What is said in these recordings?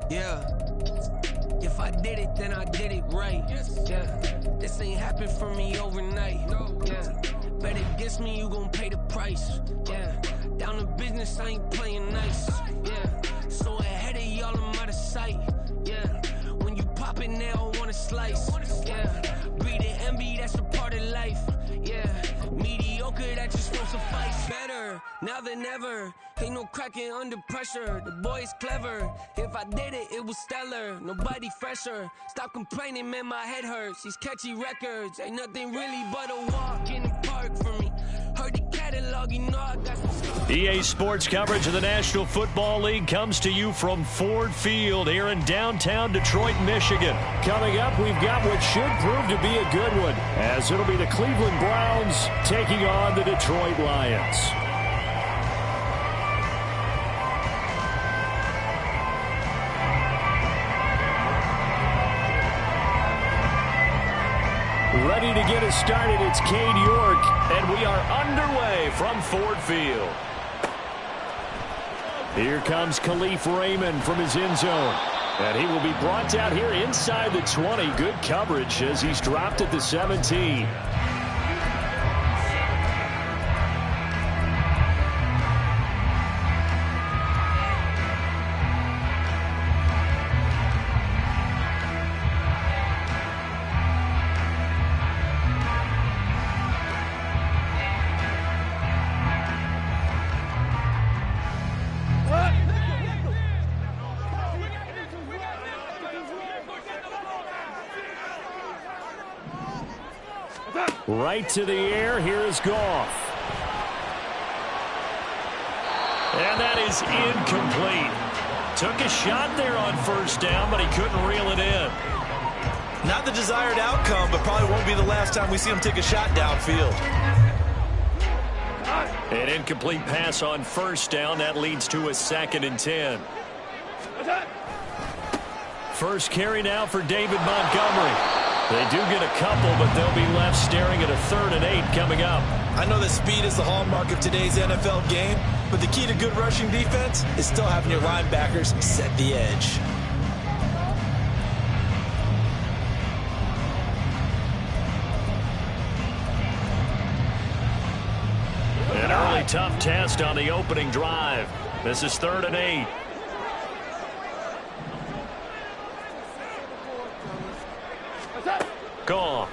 Yeah. If I did it, then I did it right. Yeah. This ain't happened for me overnight. Yeah. Bet against me, you gon' pay the price. Yeah. Down to business, I ain't playing nice. Yeah. So ahead of y'all, I'm out of sight. Yeah. When you pop it, they all wanna slice. Yeah. Greed and envy, that's a part of life. Yeah. Mediocre, that just won't suffice. Better now than ever. Ain't no cracking under pressure. The boy's clever. If I did it, it was stellar. Nobody fresher. Stop complaining, man, my head hurts. These catchy records ain't nothing really but a walk in the park for me. Heard the catalog, you know I got some stuff. EA Sports coverage of the National Football League comes to you from Ford Field here in downtown Detroit, Michigan. Coming up, we've got what should prove to be a good one, as it'll be the Cleveland Browns taking on the Detroit Lions. Ready to get us started, it's Cade York, and we are underway from Ford Field. Here comes Khalif Raymond from his end zone, and he will be brought down here inside the 20. Good coverage as he's dropped at the 17. Right to the air, here is Goff. And that is incomplete. Took a shot there on first down, but he couldn't reel it in. Not the desired outcome, but probably won't be the last time we see him take a shot downfield. An incomplete pass on first down. That leads to a 2nd and 10. First carry now for David Montgomery. They do get a couple, but they'll be left staring at a 3rd and 8 coming up. I know that speed is the hallmark of today's NFL game, but the key to good rushing defense is still having your linebackers set the edge. An early tough test on the opening drive. This is 3rd and 8. Goff.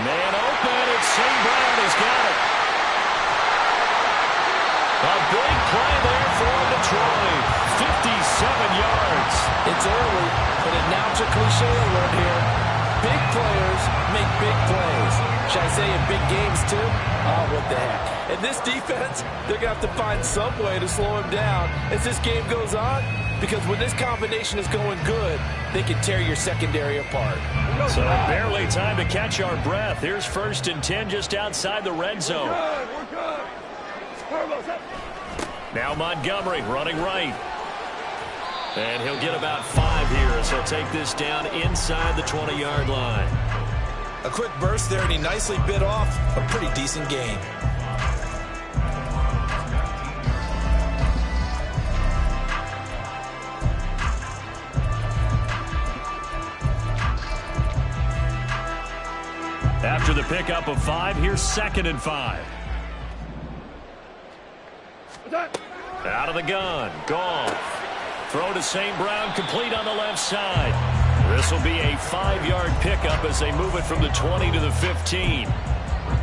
Man open, and St. Brown has got it. A big play there for Detroit. 57 yards. It's early, but announcer cliche alert here. Big players make big plays. Should I say in big games too? Oh, what the heck. And this defense, they're going to have to find some way to slow him down as this game goes on. Because when this combination is going good, they can tear your secondary apart. So barely time to catch our breath. Here's 1st and 10 just outside the red zone. Now Montgomery running right. And he'll get about 5 here as he'll take this down inside the 20-yard line. A quick burst there, and he nicely bit off a pretty decent gain. After the pickup of 5, here's 2nd and 5. Out of the gun, Goff. Throw to St. Brown, complete on the left side. This will be a 5-yard pickup as they move it from the 20 to the 15.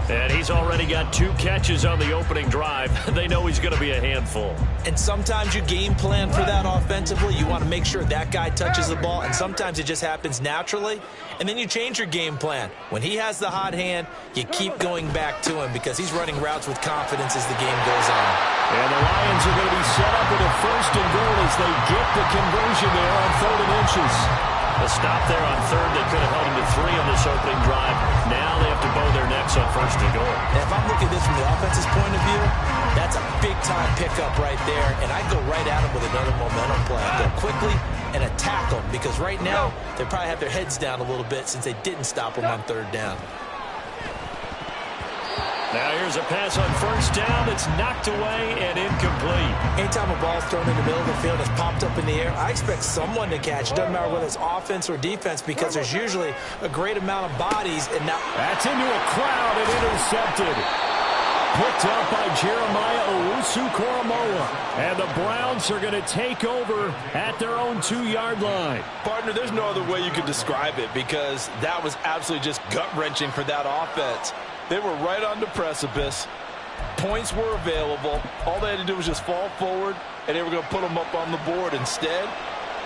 And he's already got 2 catches on the opening drive. They know he's going to be a handful. And sometimes you game plan for that offensively. You want to make sure that guy touches the ball, and sometimes it just happens naturally. And then you change your game plan. When he has the hot hand, you keep going back to him because he's running routes with confidence as the game goes on. And the Lions are going to be set up with a 1st and goal as they get the conversion there on 3rd and inches. A stop there on 3rd. They could have held him to 3 on this opening drive. Now they have to bow their necks on 1st and goal. And if I'm looking at this from the offense's point of view, that's a big-time pickup right there. And I go right at him with another momentum play. Go quickly and attack them because right now they probably have their heads down a little bit since they didn't stop him on 3rd down. Now here's a pass on first down. It's knocked away and incomplete. Anytime a ball's thrown in the middle of the field and it's popped up in the air, I expect someone to catch. It doesn't matter whether it's offense or defense because there's usually a great amount of bodies. And now that's into a crowd and intercepted. Picked up by Jeremiah Owusu-Koramoah. And the Browns are going to take over at their own 2-yard line. Partner, there's no other way you could describe it because that was absolutely just gut-wrenching for that offense. They were right on the precipice. Points were available. All they had to do was just fall forward, and they were going to put them up on the board. Instead,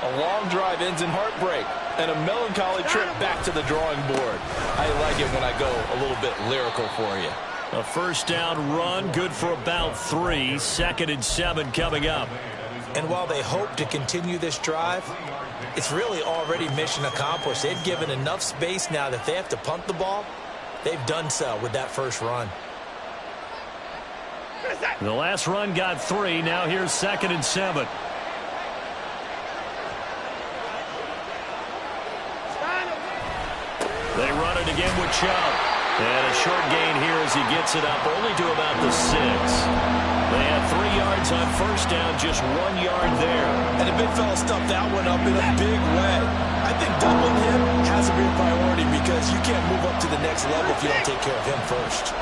a long drive ends in heartbreak and a melancholy trip back to the drawing board. I like it when I go a little bit lyrical for you. A first down run, good for about 3. 2nd and 7 coming up. And while they hope to continue this drive, it's really already mission accomplished. They've given enough space now that they have to punt the ball. They've done so with that first run. The last run got 3. Now here's 2nd and 7. They run it again with Chubb. And a short gain here as he gets it up only to about the 6. They have 3 yards on first down, just 1 yard there. And the big fella stuffed that one up in a big way. I think doubling him has to be a priority because you can't move up to the next level if you don't take care of him first.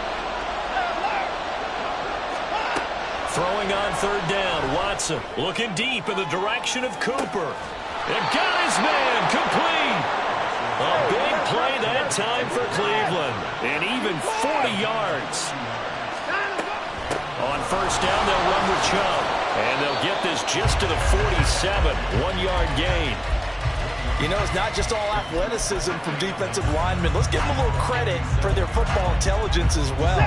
Throwing on 3rd down, Watson looking deep in the direction of Cooper. And got his man complete. A big play that time for Cleveland. And even 40 yards. On first down, they'll run with Chubb. And they'll get this just to the 47. 1-yard gain. You know, it's not just all athleticism from defensive linemen. Let's give them a little credit for their football intelligence as well.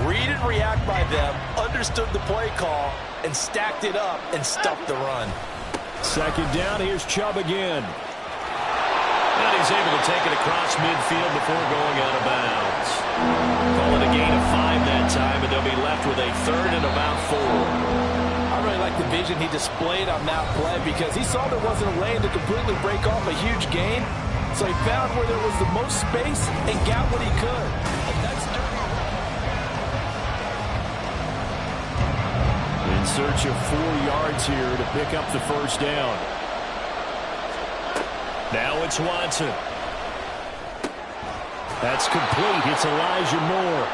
Read and react by them, understood the play call, and stacked it up and stuffed the run. 2nd down, here's Chubb again. And he's able to take it across midfield before going out of bounds. Call it a gain of 5 that time, and they'll be left with a 3rd and about 4. I really like the vision he displayed on that play because he saw there wasn't a lane to completely break off a huge gain. So he found where there was the most space and got what he could. And that's in search of 4 yards here to pick up the first down. Now it's Watson. That's complete. It's Elijah Moore.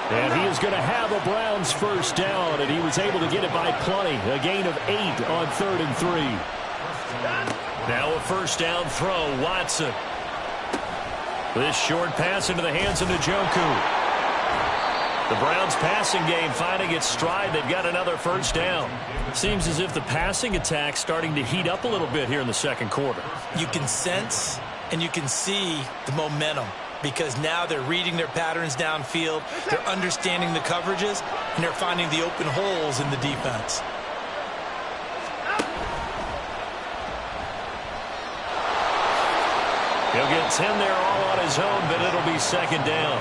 And he is going to have a Browns first down, and he was able to get it by plenty. A gain of 8 on 3rd and 3. Now a first down throw, Watson. This short pass into the hands of Njoku. The Browns passing game finding its stride. They've got another first down. Seems as if the passing attack's starting to heat up a little bit here in the 2nd quarter. You can sense and you can see the momentum because now they're reading their patterns downfield, they're understanding the coverages, and they're finding the open holes in the defense. He'll get 10 there all on his own, but it'll be 2nd down.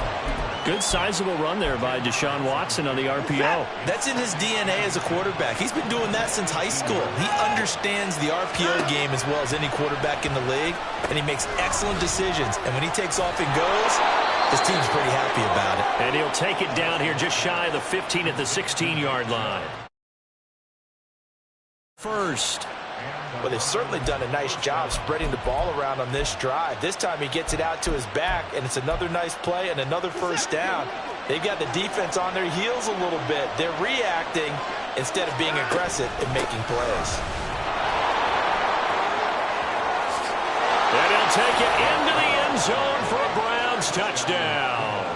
Good sizable run there by Deshaun Watson on the RPO. That's in his DNA as a quarterback. He's been doing that since high school. He understands the RPO game as well as any quarterback in the league, and he makes excellent decisions. And when he takes off and goes, his team's pretty happy about it. And he'll take it down here just shy of the 15 at the 16-yard line. First. Well, they've certainly done a nice job spreading the ball around on this drive. This time he gets it out to his back, and it's another nice play and another first down. They've got the defense on their heels a little bit. They're reacting instead of being aggressive and making plays. And he'll take it into the end zone for a Browns touchdown.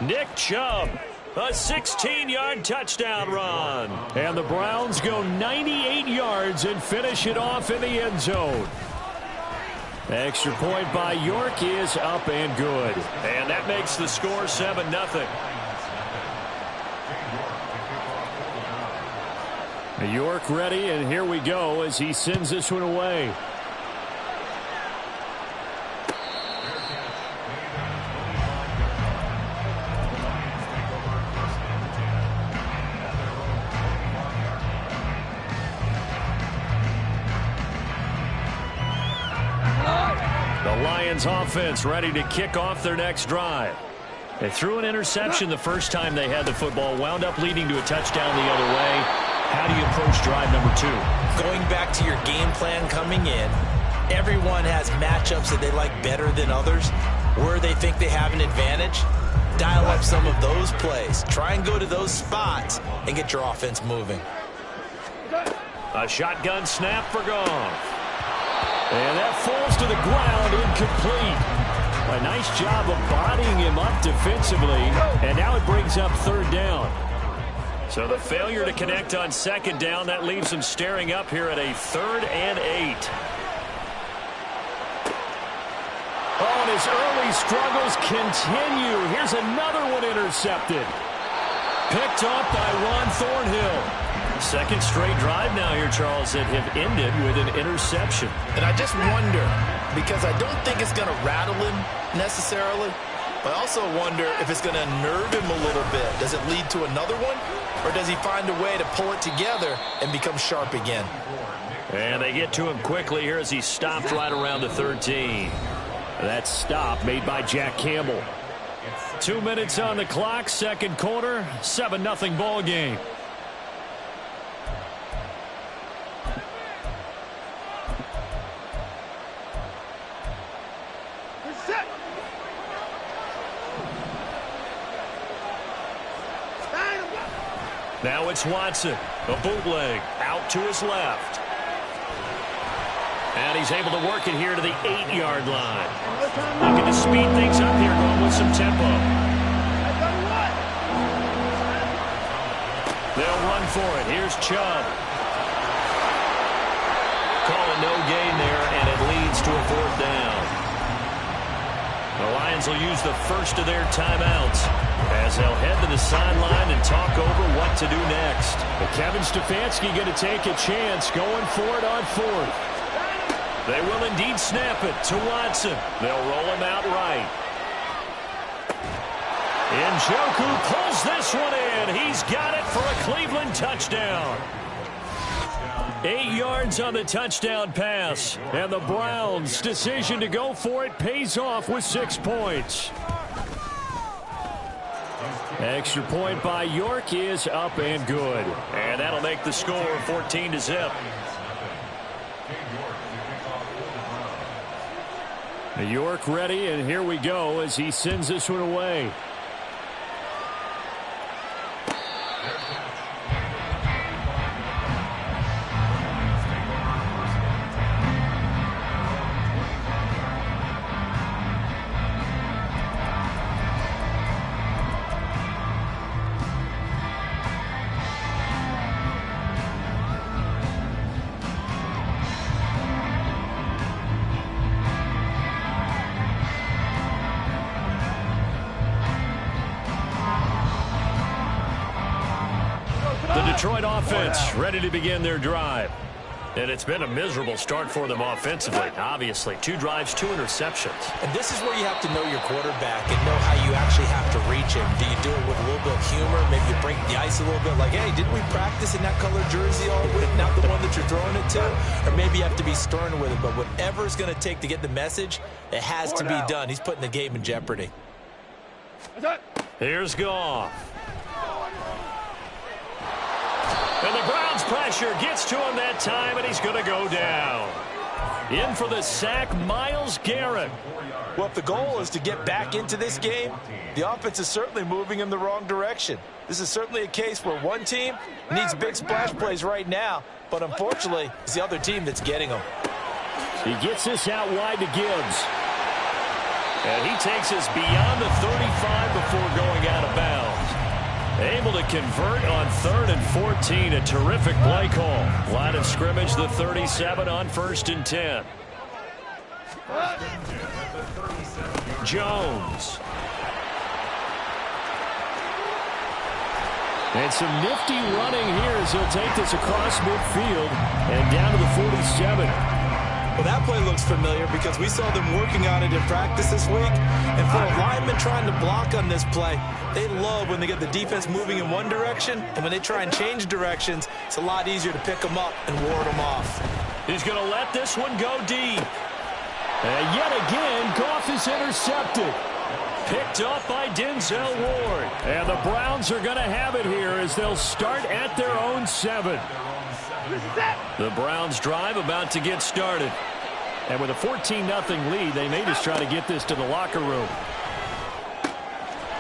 Nick Chubb. A 16-yard touchdown run. And the Browns go 98 yards and finish it off in the end zone. Extra point by York is up and good. And that makes the score 7-0. York ready, and here we go as he sends this one away. Lions offense ready to kick off their next drive. They threw an interception the first time they had the football, wound up leading to a touchdown the other way. How do you approach drive number 2? Going back to your game plan coming in, everyone has matchups that they like better than others. Where they think they have an advantage, dial up some of those plays. Try and go to those spots and get your offense moving. A shotgun snap for Goff. And that falls to the ground, incomplete. A nice job of bodying him up defensively, and now it brings up 3rd down. So the failure to connect on 2nd down, that leaves them staring up here at a 3rd and 8. Oh, and his early struggles continue. Here's another one intercepted. Picked off by Juan Thornhill. 2nd straight drive now here, Charles, that have ended with an interception. And I just wonder, because I don't think it's going to rattle him necessarily, but I also wonder if it's going to unnerve him a little bit. Does it lead to another one, or does he find a way to pull it together and become sharp again? And they get to him quickly here as he stopped right around the 13. That stop made by Jack Campbell. 2 minutes on the clock, 2nd quarter, 7-0 ball game. Now it's Watson, a bootleg, out to his left. And he's able to work it here to the 8-yard line. Looking to speed things up here, going with some tempo. They'll run for it. Here's Chubb. Calling no gain there, and it leads to a 4th down. The Lions will use the first of their timeouts as they'll head to the sideline and talk over what to do next. But Kevin Stefanski going to take a chance going for it on 4th. They will indeed snap it to Watson. They'll roll him out right. Njoku pulls this one in. He's got it for a Cleveland touchdown. 8 yards on the touchdown pass. And the Browns' decision to go for it pays off with 6 points. Extra point by York is up and good. And that'll make the score 14-0. York ready, and here we go as he sends this one away. Detroit offense ready to begin their drive. And it's been a miserable start for them offensively, obviously. 2 drives, 2 interceptions. And this is where you have to know your quarterback and know how you actually have to reach him. Do you do it with a little bit of humor? Maybe you break the ice a little bit, like, hey, didn't we practice in that color jersey all week, not the one that you're throwing it to? Or maybe you have to be stern with it. But whatever it's going to take to get the message, it has to be done. He's putting the game in jeopardy. Here's Goff. And the Browns' pressure gets to him that time, and he's going to go down. In for the sack, Myles Garrett. Well, if the goal is to get back into this game, the offense is certainly moving in the wrong direction. This is certainly a case where one team needs big splash plays right now, but unfortunately, it's the other team that's getting them. He gets this out wide to Gibbs. And he takes us beyond the 35 before going out of bounds. Able to convert on 3rd and 14. A terrific play call. Line of scrimmage, the 37 on 1st and 10. Jones. And some nifty running here as he'll take this across midfield and down to the 47. Well, that play looks familiar because we saw them working on it in practice this week. And for a lineman trying to block on this play, they love when they get the defense moving in one direction, and when they try and change directions, it's a lot easier to pick them up and ward them off. He's going to let this one go deep. And yet again, Goff is intercepted. picked off by Denzel Ward. And the Browns are going to have it here as they'll start at their own 7. The Browns drive about to get started. And with a 14-0 lead, they may just try to get this to the locker room.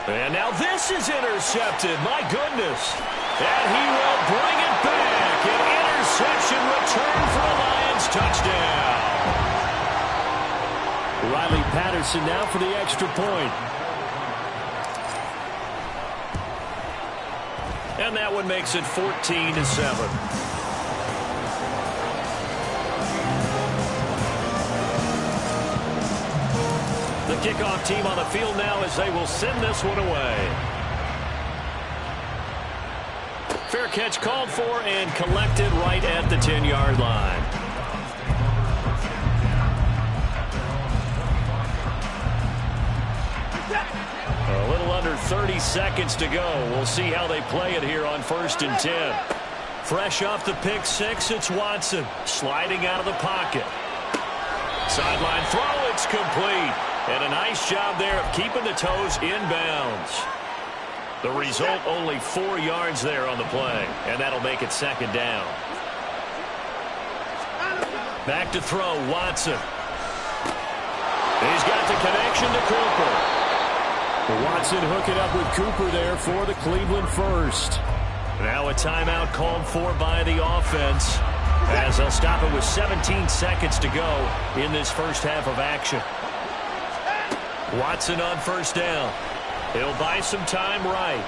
And now this is intercepted. My goodness. And he will bring it back. An interception return for a Lions touchdown. Riley Patterson now for the extra point. And that one makes it 14-7. The kickoff team on the field now as they will send this one away. Fair catch called for and collected right at the 10-yard line. A little under 30 seconds to go. We'll see how they play it here on 1st and 10. Fresh off the pick 6, it's Watson sliding out of the pocket. Sideline throw, it's complete. And a nice job there of keeping the toes inbounds. The result, only 4 yards there on the play. And that'll make it 2nd down. Back to throw, Watson. He's got the connection to Cooper. Watson hooking up with Cooper there for the Cleveland first. Now a timeout called for by the offense, as they'll stop it with 17 seconds to go in this first half of action. Watson on 1st down. He'll buy some time right.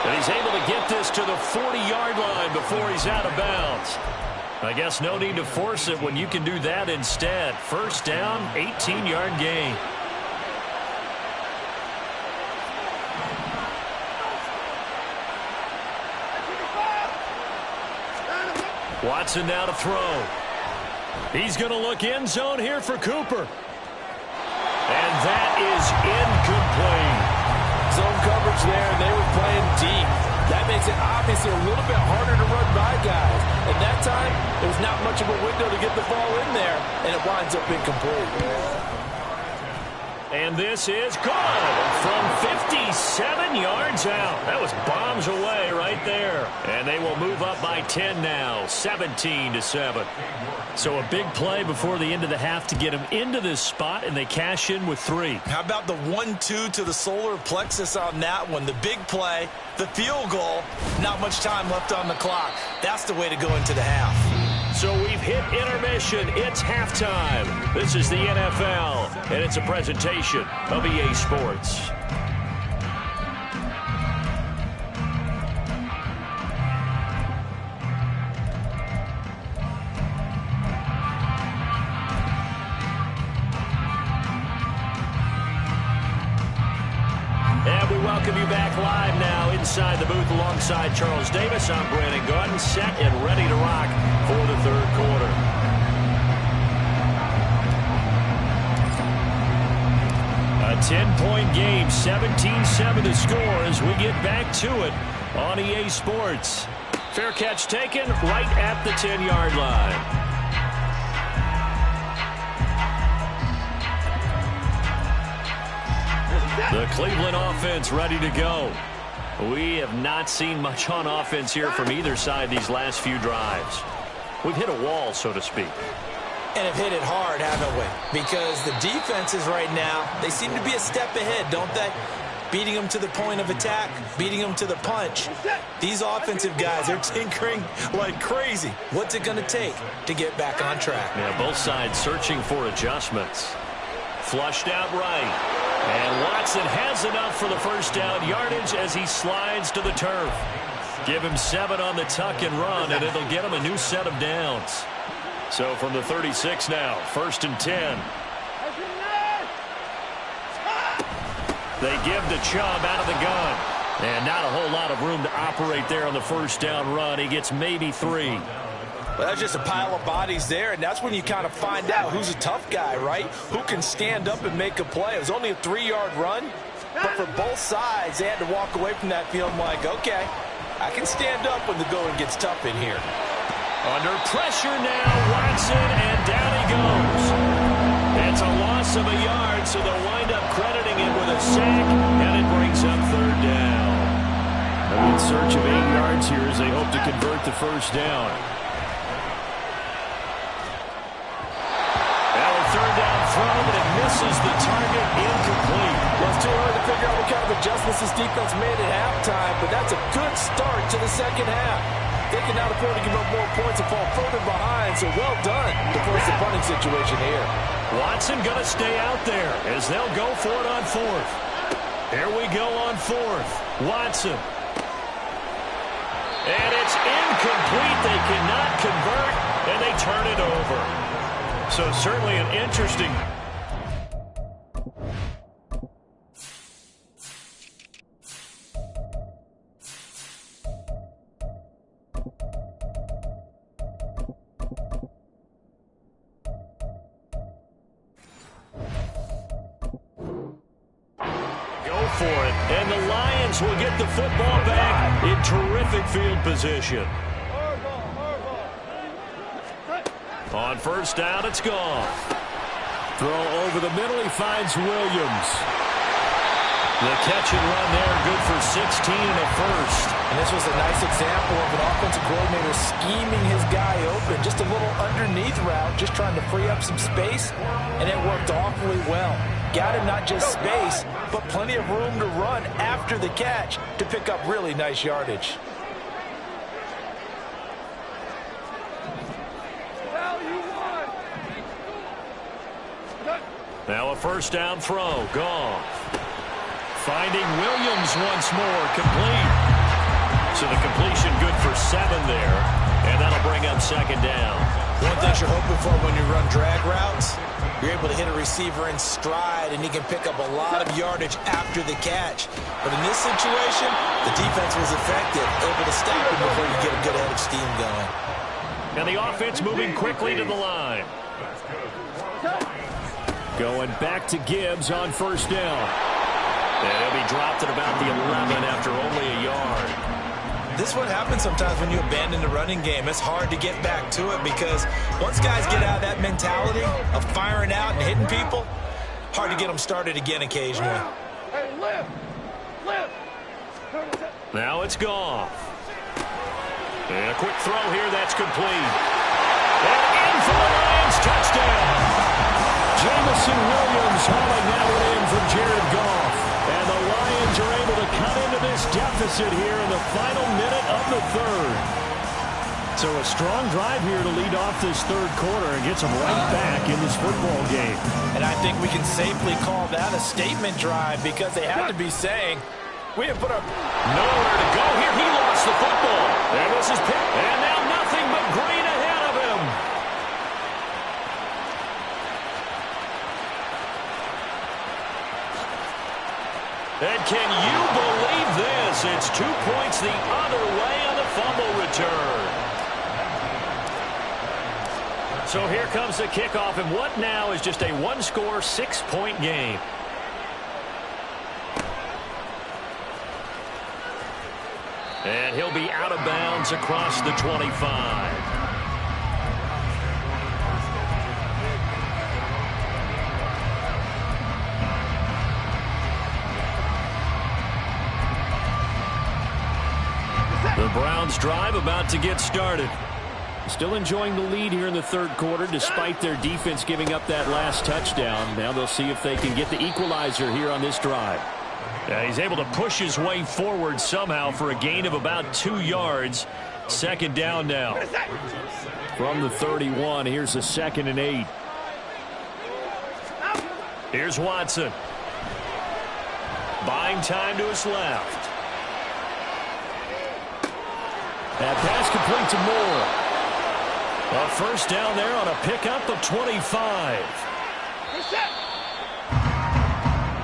And he's able to get this to the 40-yard line before he's out of bounds. I guess no need to force it when you can do that instead. 1st down, 18-yard gain. Watson now to throw. He's going to look end zone here for Cooper. And that is incomplete. Zone coverage there, and they were playing deep. That makes it obviously a little bit harder to run by guys. At that time, there was not much of a window to get the ball in there, and it winds up incomplete. And this is good from 57 yards out. That was bombs away right there. And they will move up by 10 now, 17-7. So a big play before the end of the half to get them into this spot, and they cash in with 3. How about the 1-2 to the solar plexus on that one? The big play, the field goal, not much time left on the clock. That's the way to go into the half. So we've hit intermission. It's halftime. This is the NFL, and it's a presentation of EA Sports. And we welcome you back live now inside the booth alongside Charles Davis. I'm Brandon Gaudin, set and ready to rock for the 3rd quarter. A 10-point game, 17-7 to score as we get back to it on EA Sports. Fair catch taken right at the 10-yard line. The Cleveland offense ready to go. We have not seen much on offense here from either side these last few drives. We've hit a wall, so to speak. And have hit it hard, haven't we? Because the defenses right now, they seem to be a step ahead, don't they? Beating them to the point of attack, beating them to the punch. These offensive guys are tinkering like crazy. What's it going to take to get back on track? Yeah, both sides searching for adjustments. Flushed out right. And Watson has enough for the 1st down yardage as he slides to the turf. Give him 7 on the tuck and run, and it'll get him a new set of downs. So from the 36 now, 1st and 10. They give to Chubb out of the gun. And not a whole lot of room to operate there on the 1st down run. He gets maybe 3. Well, that's just a pile of bodies there, and that's when you kind of find out who's a tough guy, right? Who can stand up and make a play. It was only a 3-yard run, but for both sides, they had to walk away from that feeling like, okay, I can stand up when the going gets tough in here. Under pressure now, Watson, and down he goes. And It's a loss of a yard, so they'll wind up crediting it with a sack, and it brings up third down. They're in search of 8 yards here as they hope to convert the first down. Now a third down throw, but it misses the target, incomplete. Well, it's too early to figure out what kind of adjustments this defense made at halftime, but that's a good start to the second half. They can now afford to give up more points and fall further behind, so well done to force the punting situation here. Watson going to stay out there as they'll go for it on fourth. Here we go on fourth. Watson. And it's incomplete. They cannot convert, and they turn it over. So certainly an interesting... for it, and the Lions will get the football back in terrific field position. On first down, it's gone. Throw over the middle, he finds Williams. The catch and run there, good for 16 and a first. And this was a nice example of an offensive coordinator scheming his guy open. Just a little underneath route, just trying to free up some space, and it worked awfully well. Got him not just space, but plenty of room to run after the catch to pick up really nice yardage. Now a first down throw, Goff. Finding Williams once more, complete. So the completion good for 7 there, and that'll bring up second down. One thing you're hoping for when you run drag routes, you're able to hit a receiver in stride, and he can pick up a lot of yardage after the catch. But in this situation, the defense was effective, able to stop him before you get a good head of steam going. And the offense moving quickly to the line. Going back to Gibbs on first down. And he'll be dropped at about the 11 after only a yard. This is what happens sometimes when you abandon the running game. It's hard to get back to it because once guys get out of that mentality of firing out and hitting people, hard to get them started again occasionally. Now it's Goff. And a quick throw here, that's complete. And in for the Lions, touchdown. Jamison Williams hauling that one in from Jared Goff. And the Lions are able to cut into this deficit here in the final minute of the third. So a strong drive here to lead off this third quarter and gets them right back in this football game. And I think we can safely call that a statement drive because they had to be saying, we have put up nowhere to go here. He lost the football. There was his pick. And now nothing but green ahead of him. And can you believe this? It's 2 points the other way on the fumble return. So here comes the kickoff, and what now is just a one-score, 6-point game. And he'll be out of bounds across the 25. The Browns drive about to get started. Still enjoying the lead here in the third quarter despite their defense giving up that last touchdown. Now they'll see if they can get the equalizer here on this drive. Yeah, he's able to push his way forward somehow for a gain of about 2 yards. Second down now. From the 31, here's a 2nd and 8. Here's Watson. Buying time to his left. That pass complete to Moore. A first down there on a pickup of 25.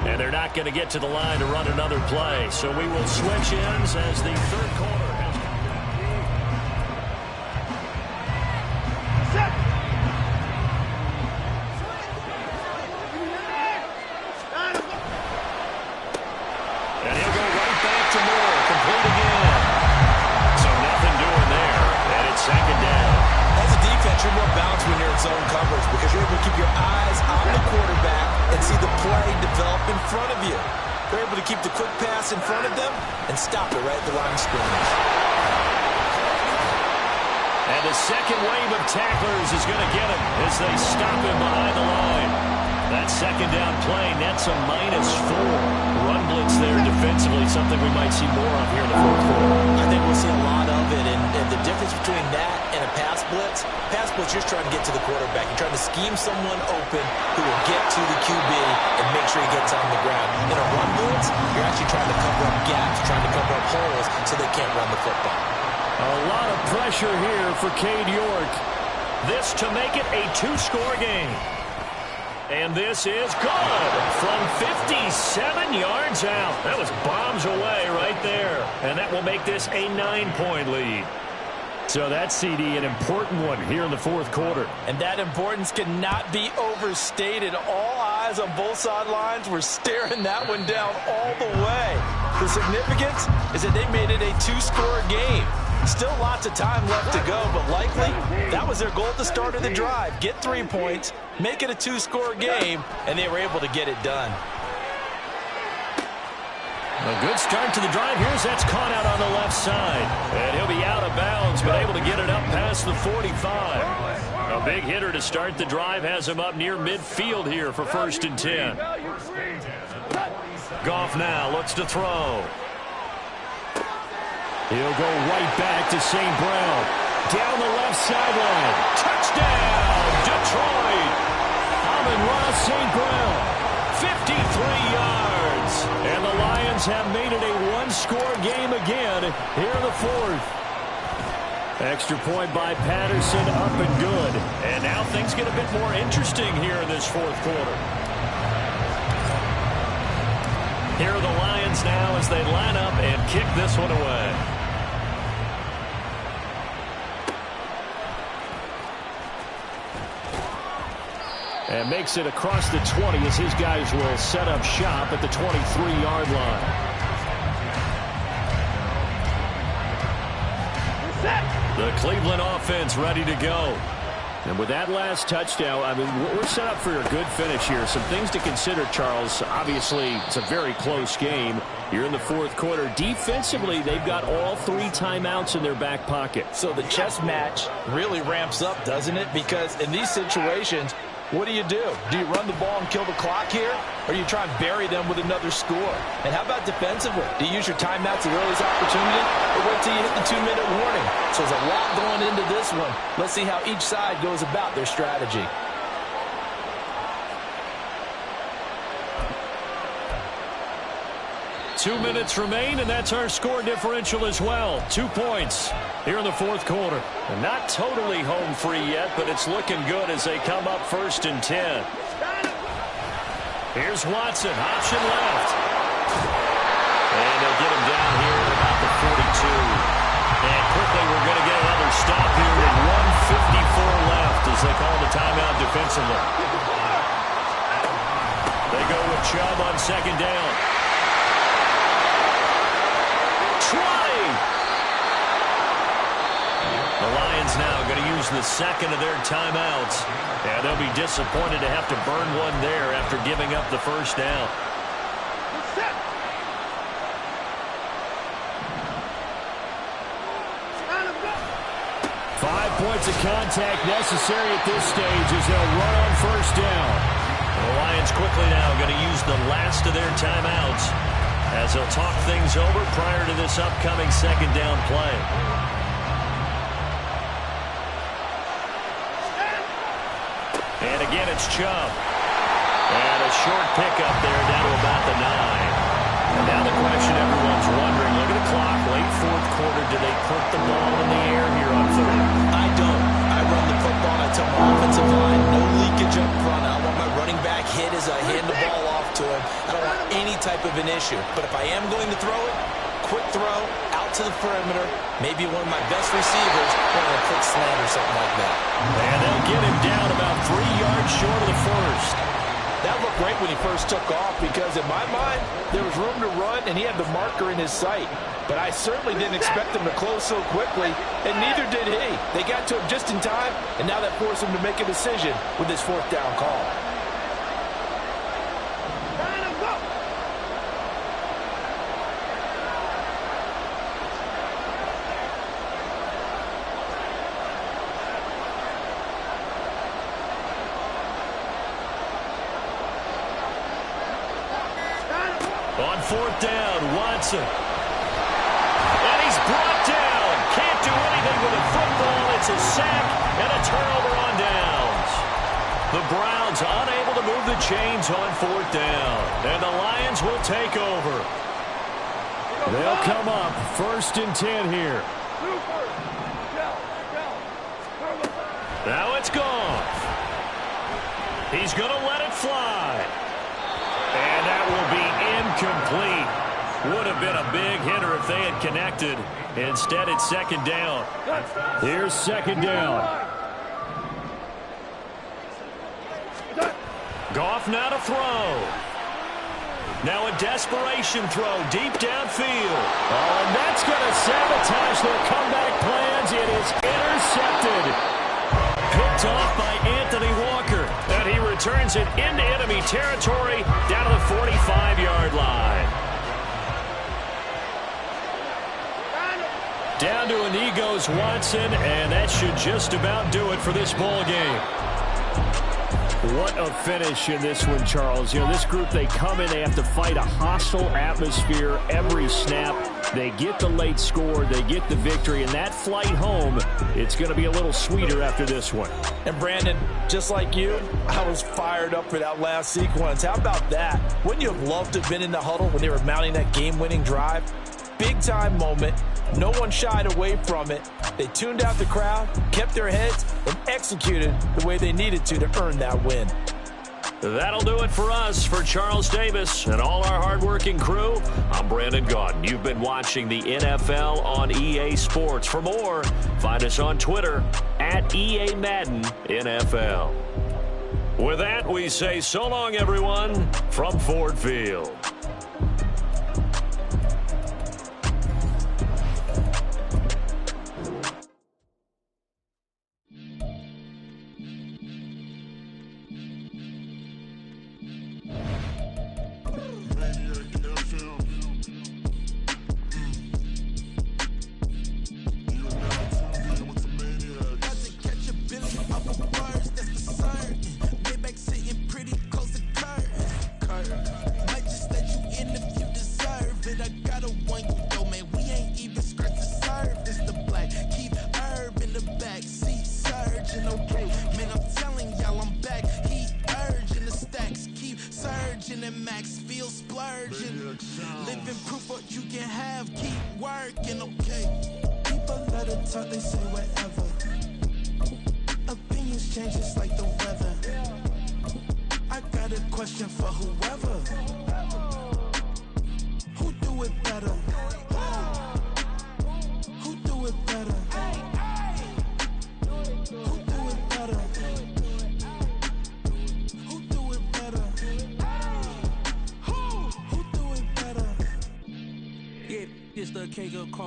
And they're not going to get to the line to run another play. So we will switch ends as the third quarter has come to. And he'll go right back to Moore. Complete again. So nothing doing there. And it's second down. As a defense, you more balance when you're in zone coverage because you're able to keep your eyes on the quarterback and see the play develop in front of you. They're able to keep the quick pass in front of them and stop it right at the line of scrimmage. And the second wave of tacklers is going to get him as they stop him behind the line. That second down play nets a -4. Run blitz there defensively, something we might see more of here in the fourth quarter. I think we'll see a lot of it, and the difference between that and a pass blitz, you're just trying to get to the quarterback. You're trying to scheme someone open who will get to the QB and make sure he gets on the ground. In a run blitz, you're actually trying to cover up gaps, trying to cover up holes so they can't run the football. A lot of pressure here for Cade York. This to make it a 2-score game. And this is good from 57 yards out. That was bombs away right there. And that will make this a 9-point lead. So that, CD, an important one here in the fourth quarter. And that importance cannot be overstated. All eyes on both sidelines were staring that one down all the way. The significance is that they made it a 2-score game. Still lots of time left to go, but likely that was their goal at the start of the drive. Get 3 points, make it a 2-score game, and they were able to get it done. A good start to the drive. Here's that's caught out on the left side. And he'll be out of bounds, but able to get it up past the 45. A big hitter to start the drive has him up near midfield here for 1st and 10. Goff now looks to throw. He'll go right back to St. Brown. Down the left sideline. Touchdown, Detroit. Amon-Ra St. Brown. 53 yards. And the Lions have made it a 1-score game again here in the fourth. Extra point by Patterson, up and good. And now things get a bit more interesting here in this fourth quarter. Here are the Lions now as they line up and kick this one away. And makes it across the 20 as his guys will set up shop at the 23-yard line. The Cleveland offense ready to go. And with that last touchdown, I mean, we're set up for a good finish here. Some things to consider, Charles. Obviously, it's a very close game. You're in the fourth quarter. Defensively, they've got all 3 timeouts in their back pocket. So the chess match really ramps up, doesn't it? Because in these situations, what do? Do you run the ball and kill the clock here? Or do you try and bury them with another score? And how about defensively? Do you use your timeouts at the earliest opportunity? Or wait till you hit the 2-minute warning? So there's a lot going into this one. Let's see how each side goes about their strategy. Two minutes remain, and that's our score differential as well. 2 points here in the fourth quarter. And not totally home free yet, but it's looking good as they come up 1st and 10. Here's Watson, option left. And they'll get him down here at about the 42. And quickly we're going to get another stop here with 1:54 left as they call the timeout defensively. They go with Chubb on 2nd down. 20. The Lions now going to use the second of their timeouts. And they'll be disappointed to have to burn one there after giving up the first down. Points of contact necessary at this stage as they'll run on 1st down. The Lions quickly now going to use the last of their timeouts as they'll talk things over prior to this upcoming 2nd down play. And again, it's Chubb. And a short pickup there down to about the 9. And now the question everyone's wondering, look at the clock, late fourth quarter, do they put the ball in the air here on 3rd? I don't. I run the football. I tell my offensive line, no leakage up front. I want my running back hit as I hand the ball off to him. I don't want any type of an issue. But if I am going to throw it, quick throw, out to the perimeter, maybe one of my best receivers running a quick slant or something like that. And they'll get him down about 3 yards short of the 1st. That looked looked great when he first took off because, in my mind, there was room to run, and he had the marker in his sight. But I certainly didn't expect him to close so quickly, and neither did he. They got to him just in time, and now that forced him to make a decision with his fourth down call. On fourth down, Watson. And he's brought down. Can't do anything with the football. It's a sack and a turnover on downs. The Browns unable to move the chains on fourth down. And the Lions will take over. They'll come up 1st and 10 here. Now it's Goff. He's going to let it fly. And that will be incomplete. Would have been a big hitter if they had connected. Instead, it's 2nd down. Here's 2nd down. Goff now to throw. Now a desperation throw deep downfield. Oh, and that's going to sabotage their comeback plans. It is intercepted. Picked off by Anthony Walker. And he returns it into enemy territory down to the 45-yard line. Down to an Egos Watson, and that should just about do it for this ball game. What a finish in this one, Charles. You know, this group, they come in, they have to fight a hostile atmosphere every snap. They get the late score, they get the victory, and that flight home, it's going to be a little sweeter after this one. And Brandon, just like you, I was fired up for that last sequence. How about that? Wouldn't you have loved to have been in the huddle when they were mounting that game-winning drive? Big-time moment. No one shied away from it. They tuned out the crowd, kept their heads, and executed the way they needed to earn that win. That'll do it for us. For Charles Davis and all our hardworking crew, I'm Brandon Gaudin. You've been watching the NFL on EA Sports. For more, find us on Twitter at EA Madden NFL. With that, we say so long, everyone, from Ford Field.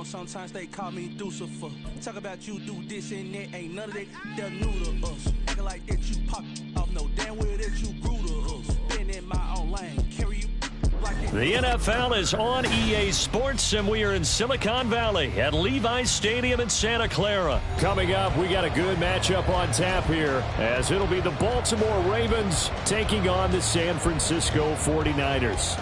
Sometimes they call me Lucifer. Talk about you do this and that. Ain't none of that they're new to us. Acting like that you pop off. No damn well that you grew to us. Been in my own lane. Carry you like that. The NFL is on EA Sports, and we are in Silicon Valley at Levi's Stadium in Santa Clara. Coming up, we got a good matchup on tap here, as it'll be the Baltimore Ravens taking on the San Francisco 49ers.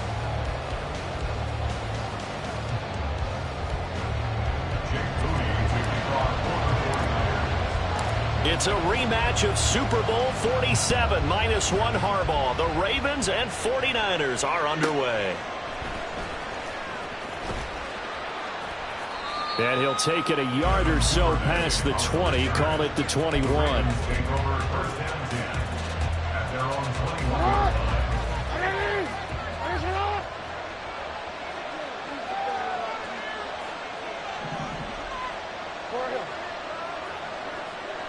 It's a rematch of Super Bowl 47, -1 Harbaugh. The Ravens and 49ers are underway. And he'll take it a yard or so past the 20, call it the 21.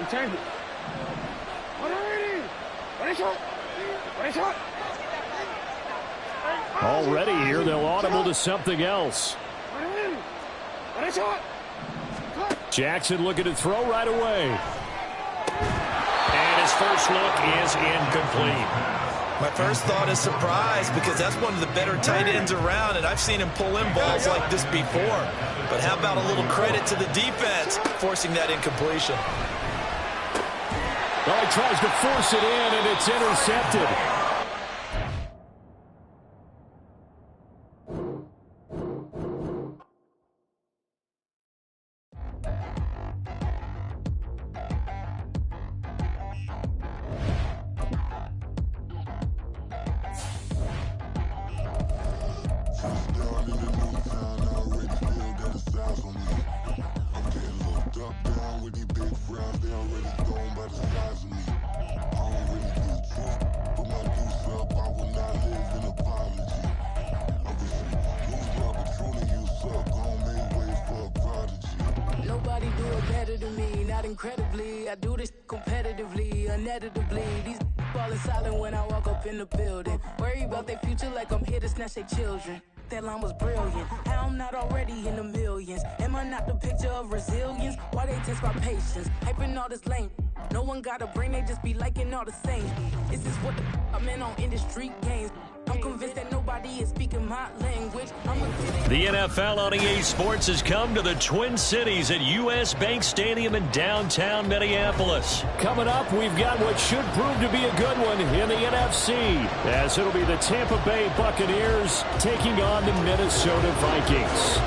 Change it. Ready shot. Already here, they'll audible to something else. Jackson looking to throw right away. And his first look is incomplete. My first thought is surprise, because that's one of the better tight ends around, and I've seen him pull in balls like this before. But how about a little credit to the defense forcing that incompletion? Well, he tries to force it in, and it's intercepted. Nobody do it better than me, not incredibly. I do this competitively, uneditably. These falling silent when I walk up in the building. Worry about their future like I'm here to snatch their children. That line was brilliant. How I'm not already in the millions? Am I not the picture of resilience? Why they test my patience? Hyping all this lame. No one got a brain, they just be liking all the same. This is what the I'm in on industry games. I'm convinced that nobody is speaking my language. The NFL on EA Sports has come to the Twin Cities at U.S. Bank Stadium in downtown Minneapolis. Coming up, we've got what should prove to be a good one in the NFC, as it'll be the Tampa Bay Buccaneers taking on the Minnesota Vikings.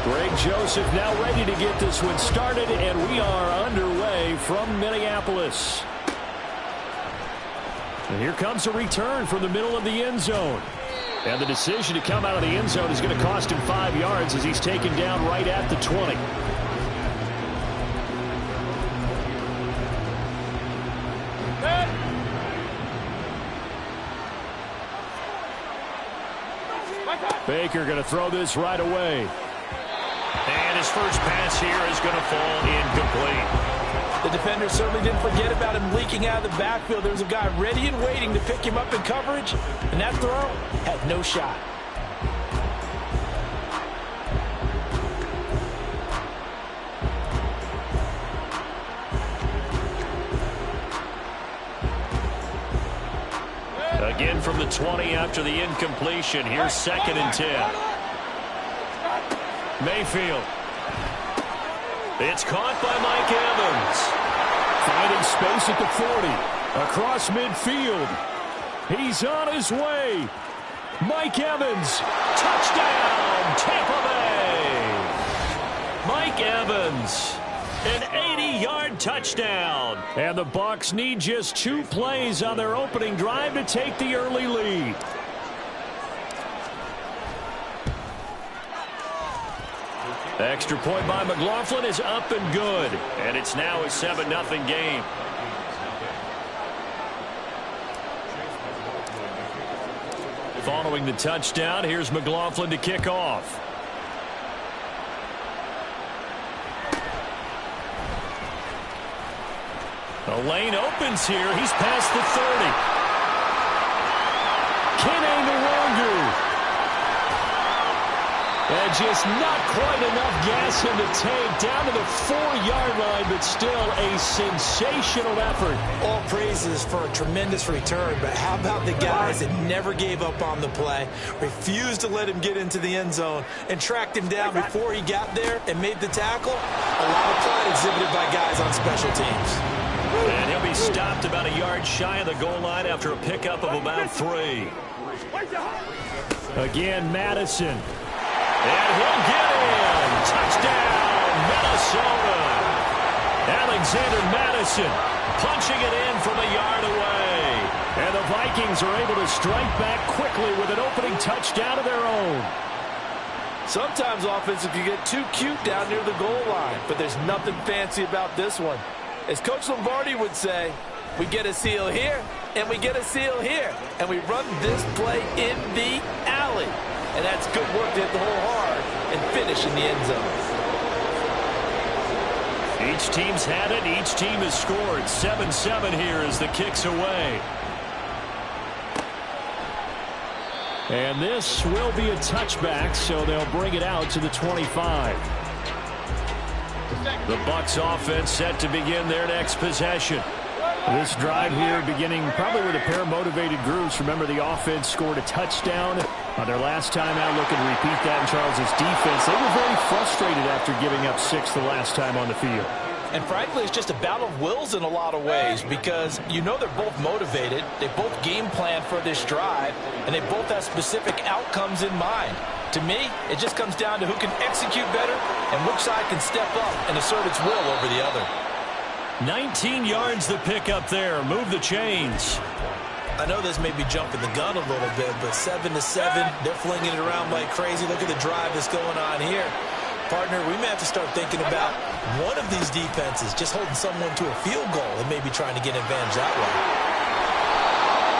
Greg Joseph now ready to get this one started, and we are underway from Minneapolis. And here comes a return from the middle of the end zone. And the decision to come out of the end zone is going to cost him 5 yards as he's taken down right at the 20. Baker going to throw this right away. And his first pass here is going to fall incomplete. The defender certainly didn't forget about him leaking out of the backfield. There was a guy ready and waiting to pick him up in coverage, and that throw had no shot. Again from the 20 after the incompletion. Here's 2nd and 10. Mayfield. It's caught by Mike Evans. Finding space at the 40. Across midfield. He's on his way. Mike Evans. Touchdown, Tampa Bay. Mike Evans. An 80-yard touchdown. And the Bucs need just 2 plays on their opening drive to take the early lead. Extra point by McLaughlin is up and good. And it's now a 7-0 game. Following the touchdown, here's McLaughlin to kick off. The lane opens here. He's past the 30. Kene Nwangwu. And just not quite enough gas in the tank, down to the 4-yard line, but still a sensational effort. All praises for a tremendous return, but how about the guys that never gave up on the play, refused to let him get into the end zone, and tracked him down before he got there and made the tackle? A lot of pride exhibited by guys on special teams. And he'll be stopped about a yard shy of the goal line after a pickup of about 3. Again, Madison. And he'll get in. Touchdown, Minnesota. Alexander Madison punching it in from a yard away. And the Vikings are able to strike back quickly with an opening touchdown of their own. Sometimes offenses can get too cute down near the goal line, but there's nothing fancy about this one. As Coach Lombardi would say, we get a seal here, and we get a seal here, and we run this play in the alley. And that's good work to hit the hole hard and finish in the end zone. Each team's had it. Each team has scored. 7-7 here as the kick's away. And this will be a touchback, so they'll bring it out to the 25. The Bucs offense set to begin their next possession. This drive here beginning probably with a pair of motivated groups. Remember, the offense scored a touchdown on their last time out. Looking to repeat that in Charles's defense. They were very frustrated after giving up 6 the last time on the field. And frankly, it's just a battle of wills in a lot of ways because you know they're both motivated. They both game plan for this drive, and they both have specific outcomes in mind. To me, it just comes down to who can execute better and which side can step up and assert its will over the other. 19 yards the pick up there. Move the chains. I know this may be jumping the gun a little bit, but 7-7, they're flinging it around like crazy. Look at the drive that's going on here. Partner, we may have to start thinking about one of these defenses just holding someone to a field goal and maybe trying to get an advantage that way.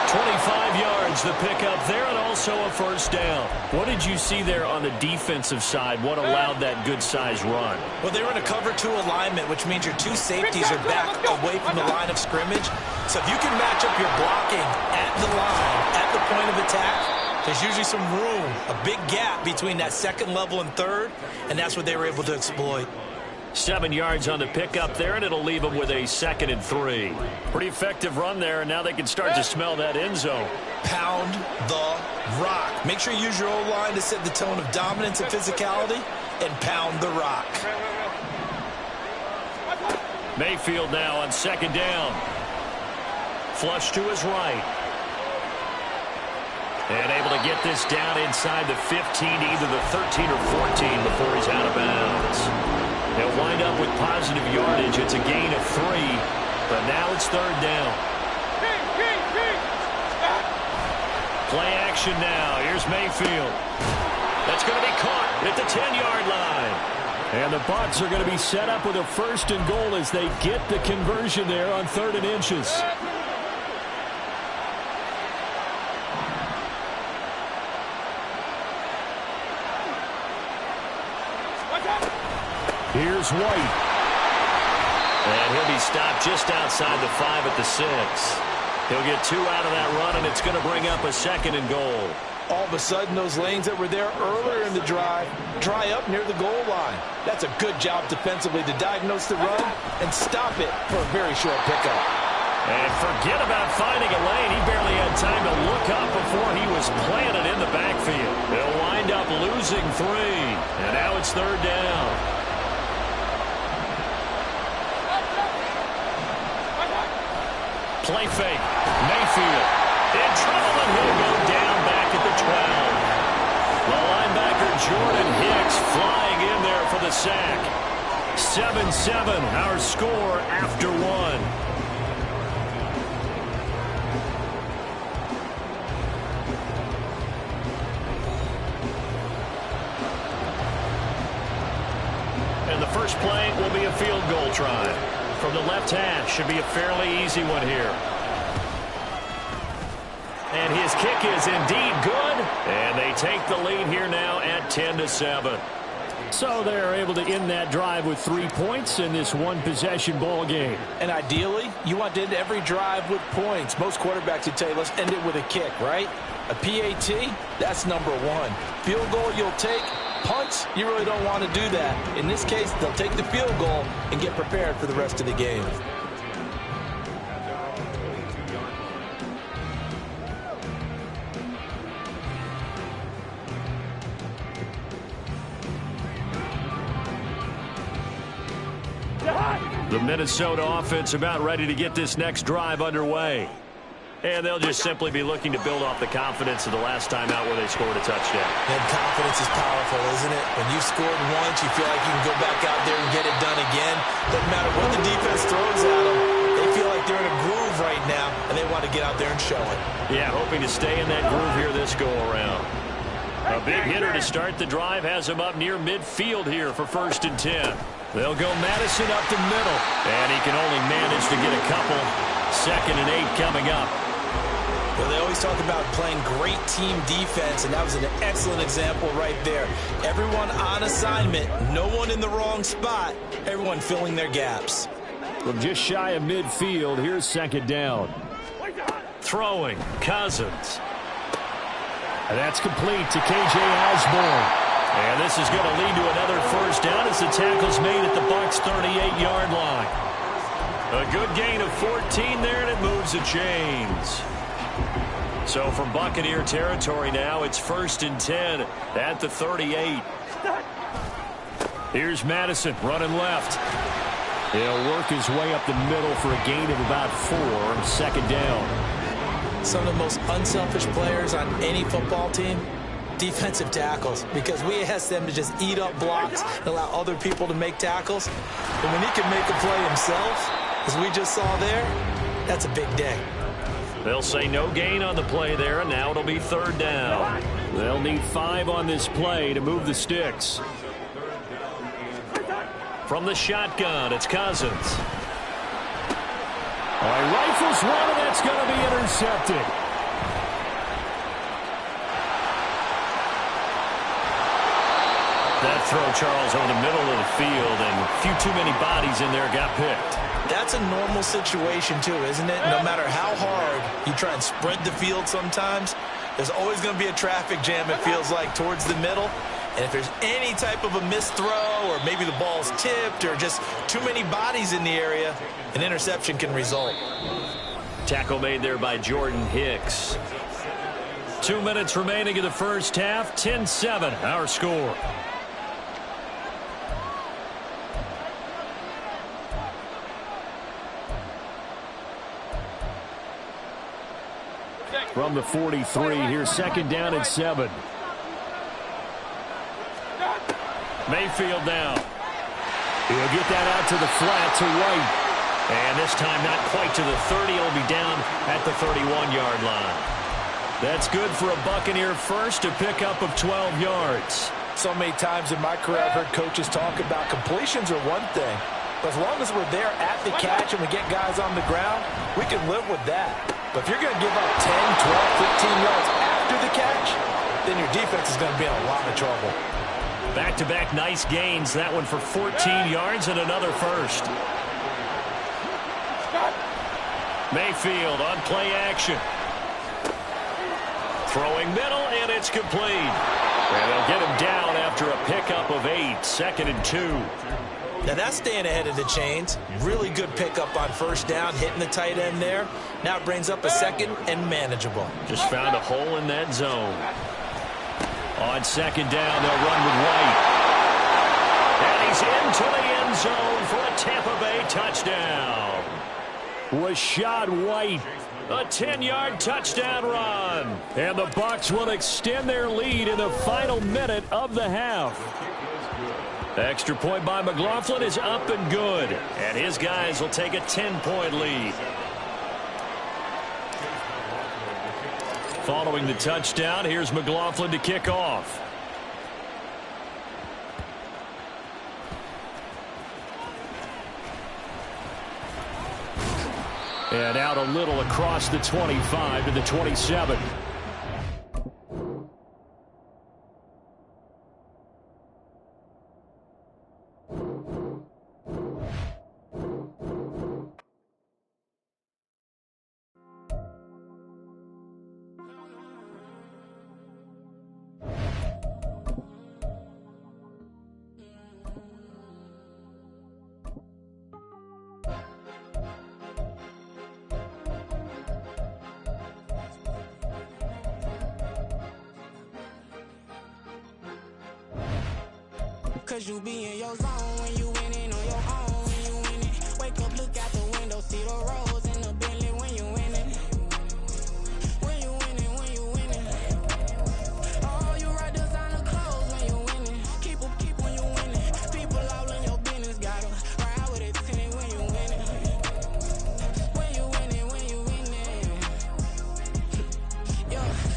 25 yards the pickup there, and also a first down. What did you see there on the defensive side? What allowed that good-sized run? Well, they were in a cover 2 alignment, which means your 2 safeties are back away from the line of scrimmage. So if you can match up your blocking at the line, at the point of attack, there's usually some room, a big gap between that second level and third, and that's what they were able to exploit. 7 yards on the pickup there, and it'll leave them with a 2nd and 3. Pretty effective run there, and now they can start to smell that end zone. Pound the rock. Make sure you use your O-line to set the tone of dominance and physicality, and pound the rock. Mayfield now on 2nd down. Flush to his right. And able to get this down inside the 15, either the 13 or 14 before he's out of bounds. They'll wind up with positive yardage. It's a gain of 3, but now it's 3rd down. Play action now. Here's Mayfield. That's going to be caught at the 10-yard line. And the Bucs are going to be set up with a 1st and goal as they get the conversion there on 3rd and inches. Here's White. And he'll be stopped just outside the 5 at the 6. He'll get 2 out of that run, and it's going to bring up a 2nd and goal. All of a sudden, those lanes that were there earlier in the drive dry up near the goal line. That's a good job defensively to diagnose the run and stop it for a very short pickup. And forget about finding a lane. He barely had time to look up before he was planted in the backfield. They'll wind up losing 3, and now it's 3rd down. Play fake. Mayfield in trouble, and he'll go down back at the 12. The linebacker Jordan Hicks flying in there for the sack. 7-7, our score after 1. And the first play will be a field goal try. From the left hash, should be a fairly easy one here. And his kick is indeed good. And they take the lead here now at 10-7. So they're able to end that drive with 3 points in this one-possession ball game. And ideally, you want to end every drive with points. Most quarterbacks would tell you, let's end it with a kick, right? A PAT, that's number 1. Field goal you'll take. Punts, you really don't want to do that. In this case, they'll take the field goal and get prepared for the rest of the game. The Minnesota offense about ready to get this next drive underway. And they'll just simply be looking to build off the confidence of the last time out where they scored a touchdown. And confidence is powerful, isn't it? When you've scored once, you feel like you can go back out there and get it done again. Doesn't matter what the defense throws at them. They feel like they're in a groove right now, and they want to get out there and show it. Yeah, hoping to stay in that groove here this go-around. A big hitter to start the drive has him up near midfield here for 1st and 10. They'll go Madison up the middle, and he can only manage to get a couple. 2nd and 8 coming up. Well, they always talk about playing great team defense, and that was an excellent example right there. Everyone on assignment, no one in the wrong spot, everyone filling their gaps. From just shy of midfield, here's 2nd down. Throwing, Cousins. And that's complete to K.J. Osborne. And this is going to lead to another first down as the tackle's made at the Bucs' 38-yard line. A good gain of 14 there, and it moves the chains. So from Buccaneer territory now, it's 1st and 10 at the 38. Here's Madison running left. He'll work his way up the middle for a gain of about 4, 2nd down. Some of the most unselfish players on any football team, defensive tackles, because we ask them to just eat up blocks and allow other people to make tackles. But when he can make a play himself, as we just saw there, that's a big day. They'll say no gain on the play there, and now it'll be 3rd down. They'll need 5 on this play to move the sticks. From the shotgun, it's Cousins. Rifles one, and that's going to be intercepted. That throw, Charles, over the middle of the field, and a few too many bodies in there got picked. That's a normal situation, too, isn't it? No matter how hard you try and spread the field sometimes, there's always going to be a traffic jam, it feels like, towards the middle. And if there's any type of a missed throw, or maybe the ball's tipped, or just too many bodies in the area, an interception can result. Tackle made there by Jordan Hicks. 2 minutes remaining in the first half. 10-7, our score. From the 43, here's 2nd down and 7. Mayfield now. He'll get that out to the flat to White. And this time not quite to the 30. It'll be down at the 31-yard line. That's good for a Buccaneer first, a pickup of 12 yards. So many times in my career I've heard coaches talk about completions are one thing. But as long as we're there at the catch and we get guys on the ground, we can live with that. But if you're going to give up 10, 12, 15 yards after the catch, then your defense is going to be in a lot of trouble. Back-to-back nice gains. That one for 14 yards and another first. Mayfield on play action. Throwing middle, and it's complete. And they'll get him down after a pickup of 8. 2nd and 2. Now that's staying ahead of the chains. Really good pickup on 1st down, hitting the tight end there. Now it brings up a 2nd and manageable. Just found a hole in that zone. On 2nd down, they'll run with White. And he's into the end zone for a Tampa Bay touchdown. Rashad White, a 10-yard touchdown run. And the Bucs will extend their lead in the final minute of the half. Extra point by McLaughlin is up and good. And his guys will take a 10-point lead. Following the touchdown, here's McLaughlin to kick off. And out a little across the 25 to the 27. Cause you be in your zone when you winning on your own. When you winning, wake up, look out the window, see the rose in the Bentley when you winning. When you winning, when you winning. Oh, you right designer clothes when you winning. Keep when you winning. People all in your business, gotta ride with it tinted when you winning. When you winning, when you winning.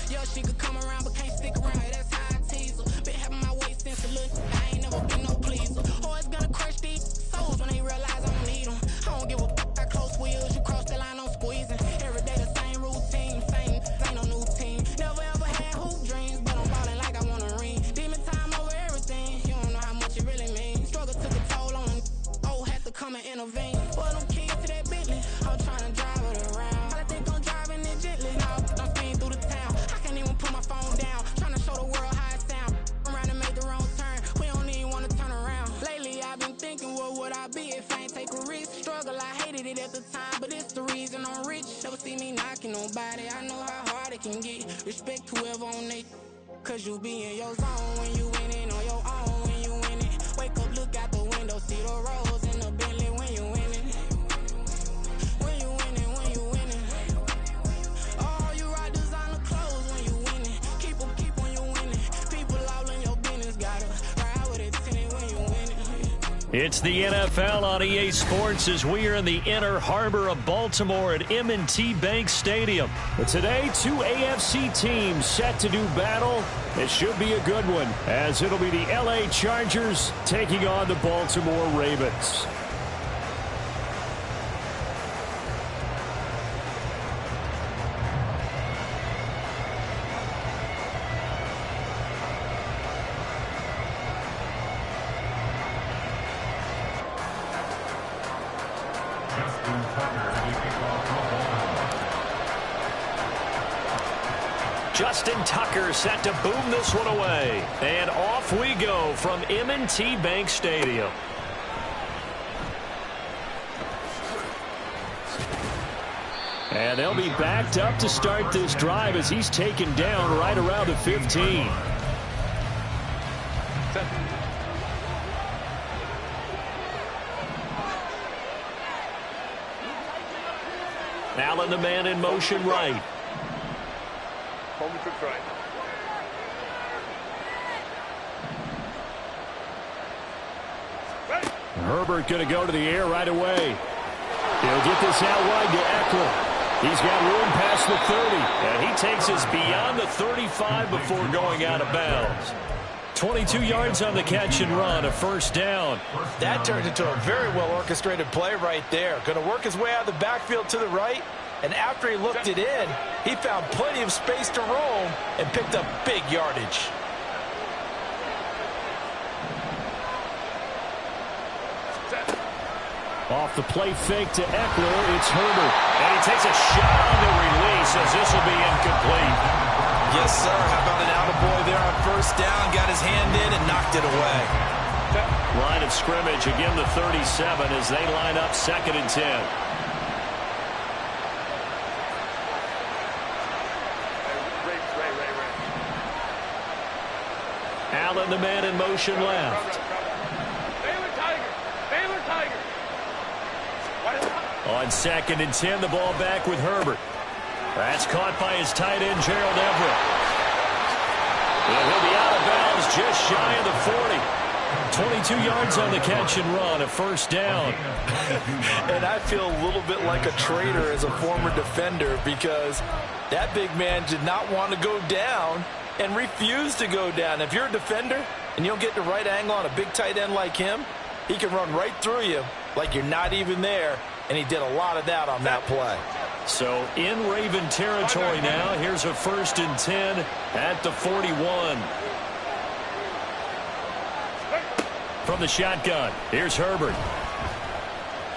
Yo, she could come around but can't stick around. That's how I tease her. Been having my waist since a little. I ain't never been no pleaser. Always gonna crush these souls when they realize I don't need them. I don't give a f*** how close we is. You can get. Respect whoever on they, cause you be in your zone when you winning on your own. When you winning, wake up, look out the window, see the rose in the Bentley when you winning. When you winning, when you winning. Oh, you rock designer clothes when you winning. Keep when you winning. People all in your business, gotta ride with it when you winning. It's the NFL on EA Sports as we are in the inner harbor of Baltimore at M&T Bank Stadium. But today, two AFC teams set to do battle. It should be a good one, as it'll be the LA Chargers taking on the Baltimore Ravens. Justin Tucker set to boom this one away. And off we go from M&T Bank Stadium. And they'll be backed up to start this drive as he's taken down right around the 15. Allen, the man in motion right. Herbert going to go to the air right away. He'll get this out wide to Eckler. He's got room past the 30, and he takes us beyond the 35 before going out of bounds. 22 yards on the catch and run, a first down. That turned into a very well-orchestrated play right there. Going to work his way out of the backfield to the right, and after he looked it in, he found plenty of space to roam and picked up big yardage. Off the play fake to Eckler, it's Herbert. And he takes a shot on the release as this will be incomplete. Yes, sir. How about an attaboy there on first down? Got his hand in and knocked it away. Line of scrimmage, again the 37 as they line up 2nd and 10. Allen, the man in motion left. On 2nd and 10, the ball back with Herbert. That's caught by his tight end, Gerald Everett. And he'll be out of bounds just shy of the 40. 22 yards on the catch and run, a first down. And I feel a little bit like a traitor as a former defender because that big man did not want to go down and refused to go down. If you're a defender and you don't get the right angle on a big tight end like him, he can run right through you like you're not even there. And he did a lot of that on that play. So in Raven territory now. Here's a 1st and 10 at the 41. From the shotgun, here's Herbert.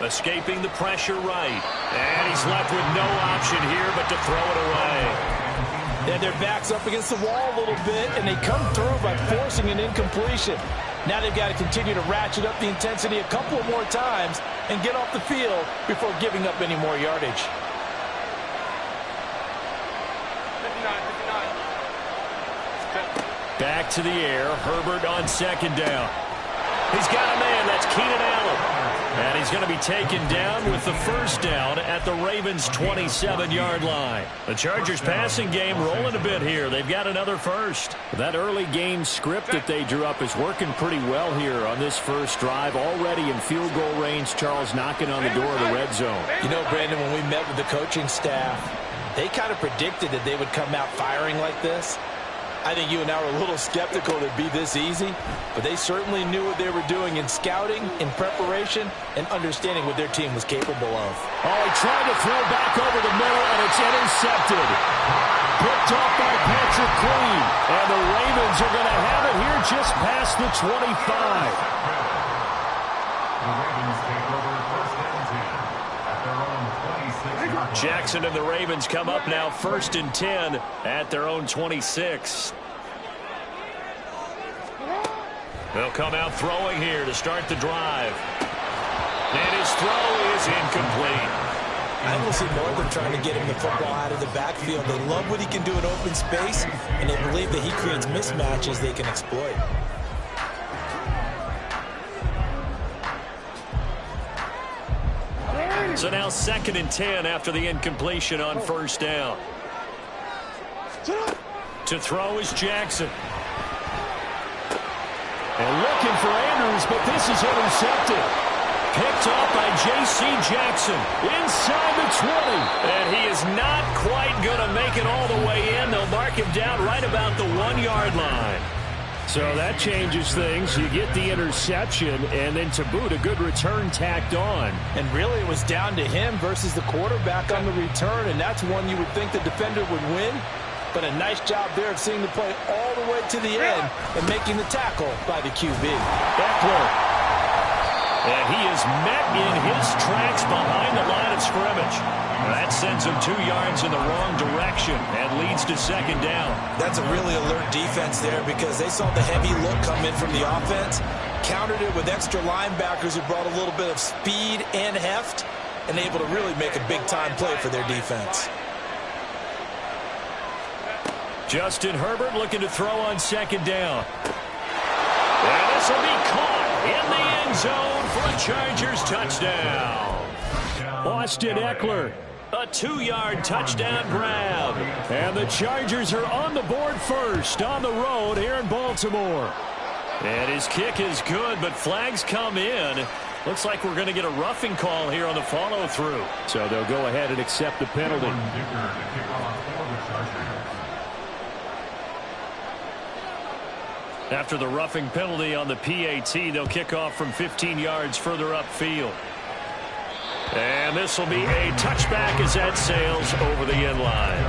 Escaping the pressure right. And he's left with no option here but to throw it away. And their back's up against the wall a little bit, and they come through by forcing an incompletion. Now they've got to continue to ratchet up the intensity a couple of more times and get off the field before giving up any more yardage. Back to the air. Herbert on 2nd down. He's got a man. That's Keenan Allen. And he's going to be taken down with the first down at the Ravens' 27-yard line. The Chargers passing game rolling a bit here. They've got another first. That early game script that they drew up is working pretty well here on this first drive. Already in field goal range, Charles knocking on the door of the red zone. You know, Brandon, when we met with the coaching staff, they kind of predicted that they would come out firing like this. I think you and I were a little skeptical it'd be this easy, but they certainly knew what they were doing in scouting, in preparation, and understanding what their team was capable of. Oh, he tried to throw back over the middle, and it's intercepted. Picked off by Patrick Queen, and the Ravens are going to have it here just past the 25. Jackson and the Ravens come up now 1st and 10 at their own 26. They'll come out throwing here to start the drive. And his throw is incomplete. I will see more of them trying to get him the football out of the backfield. They love what he can do in open space, and they believe that he creates mismatches they can exploit. So now 2nd and 10 after the incompletion on first down. To throw is Jackson. And looking for Andrews, but this is intercepted. Picked off by J.C. Jackson inside the 20. And he is not quite going to make it all the way in. They'll mark him down right about the 1-yard line. So that changes things. You get the interception, and then to boot, a good return tacked on. And really, it was down to him versus the quarterback on the return, and that's one you would think the defender would win. But a nice job there of seeing the play all the way to the end and making the tackle by the QB. Eckler. And he is met in his tracks behind the line of scrimmage. That sends him 2 yards in the wrong direction and leads to 2nd down. That's a really alert defense there because they saw the heavy look come in from the offense, countered it with extra linebackers who brought a little bit of speed and heft, and able to really make a big-time play for their defense. Justin Herbert looking to throw on 2nd down. And this will be caught in the end zone for a Chargers touchdown. Austin Eckler, a 2-yard touchdown grab. And the Chargers are on the board first on the road here in Baltimore. And his kick is good, but flags come in. Looks like we're going to get a roughing call here on the follow-through. So they'll go ahead and accept the penalty. After the roughing penalty on the PAT, they'll kick off from 15 yards further upfield. And this will be a touchback as that sails over the end line.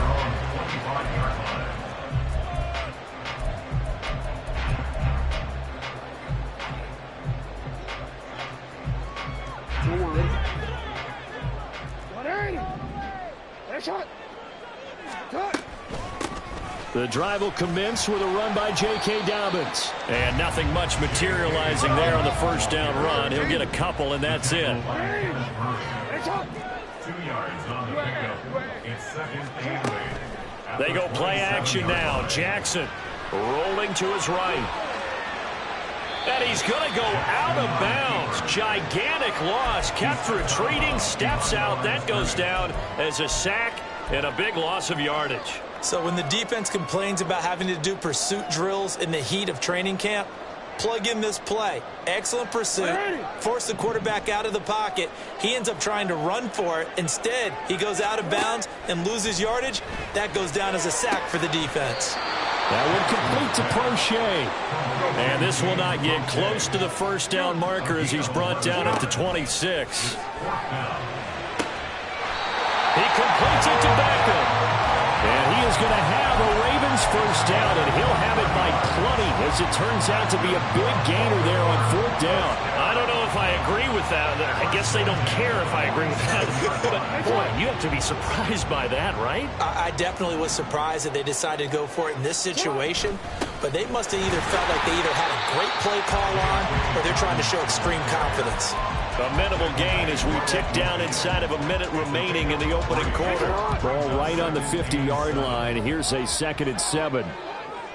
The drive will commence with a run by J.K. Dobbins. And nothing much materializing there on the first down run. He'll get a couple, and that's it. 2 yards on the pickup. It's 2nd and 8. They go play action now. Jackson rolling to his right. And he's going to go out of bounds. Gigantic loss. Kept retreating. Steps out. That goes down as a sack and a big loss of yardage. So when the defense complains about having to do pursuit drills in the heat of training camp, plug in this play. Excellent pursuit. Force the quarterback out of the pocket. He ends up trying to run for it. Instead, he goes out of bounds and loses yardage. That goes down as a sack for the defense. That one complete to Prochet. And this will not get close to the first down marker as he's brought down at the 26. He completes it to Beckham. And he is going to have a Ravens first down, and he'll have it by plenty as it turns out to be a big gainer there on 4th down. I don't know if I agree with that. I guess they don't care if I agree with that. But, boy, you have to be surprised by that, right? I definitely was surprised that they decided to go for it in this situation, but they must have either felt like they either had a great play call on or they're trying to show extreme confidence. A minimal gain as we tick down inside of a minute remaining in the opening quarter. Ball right on the 50-yard line. Here's a 2nd and 7.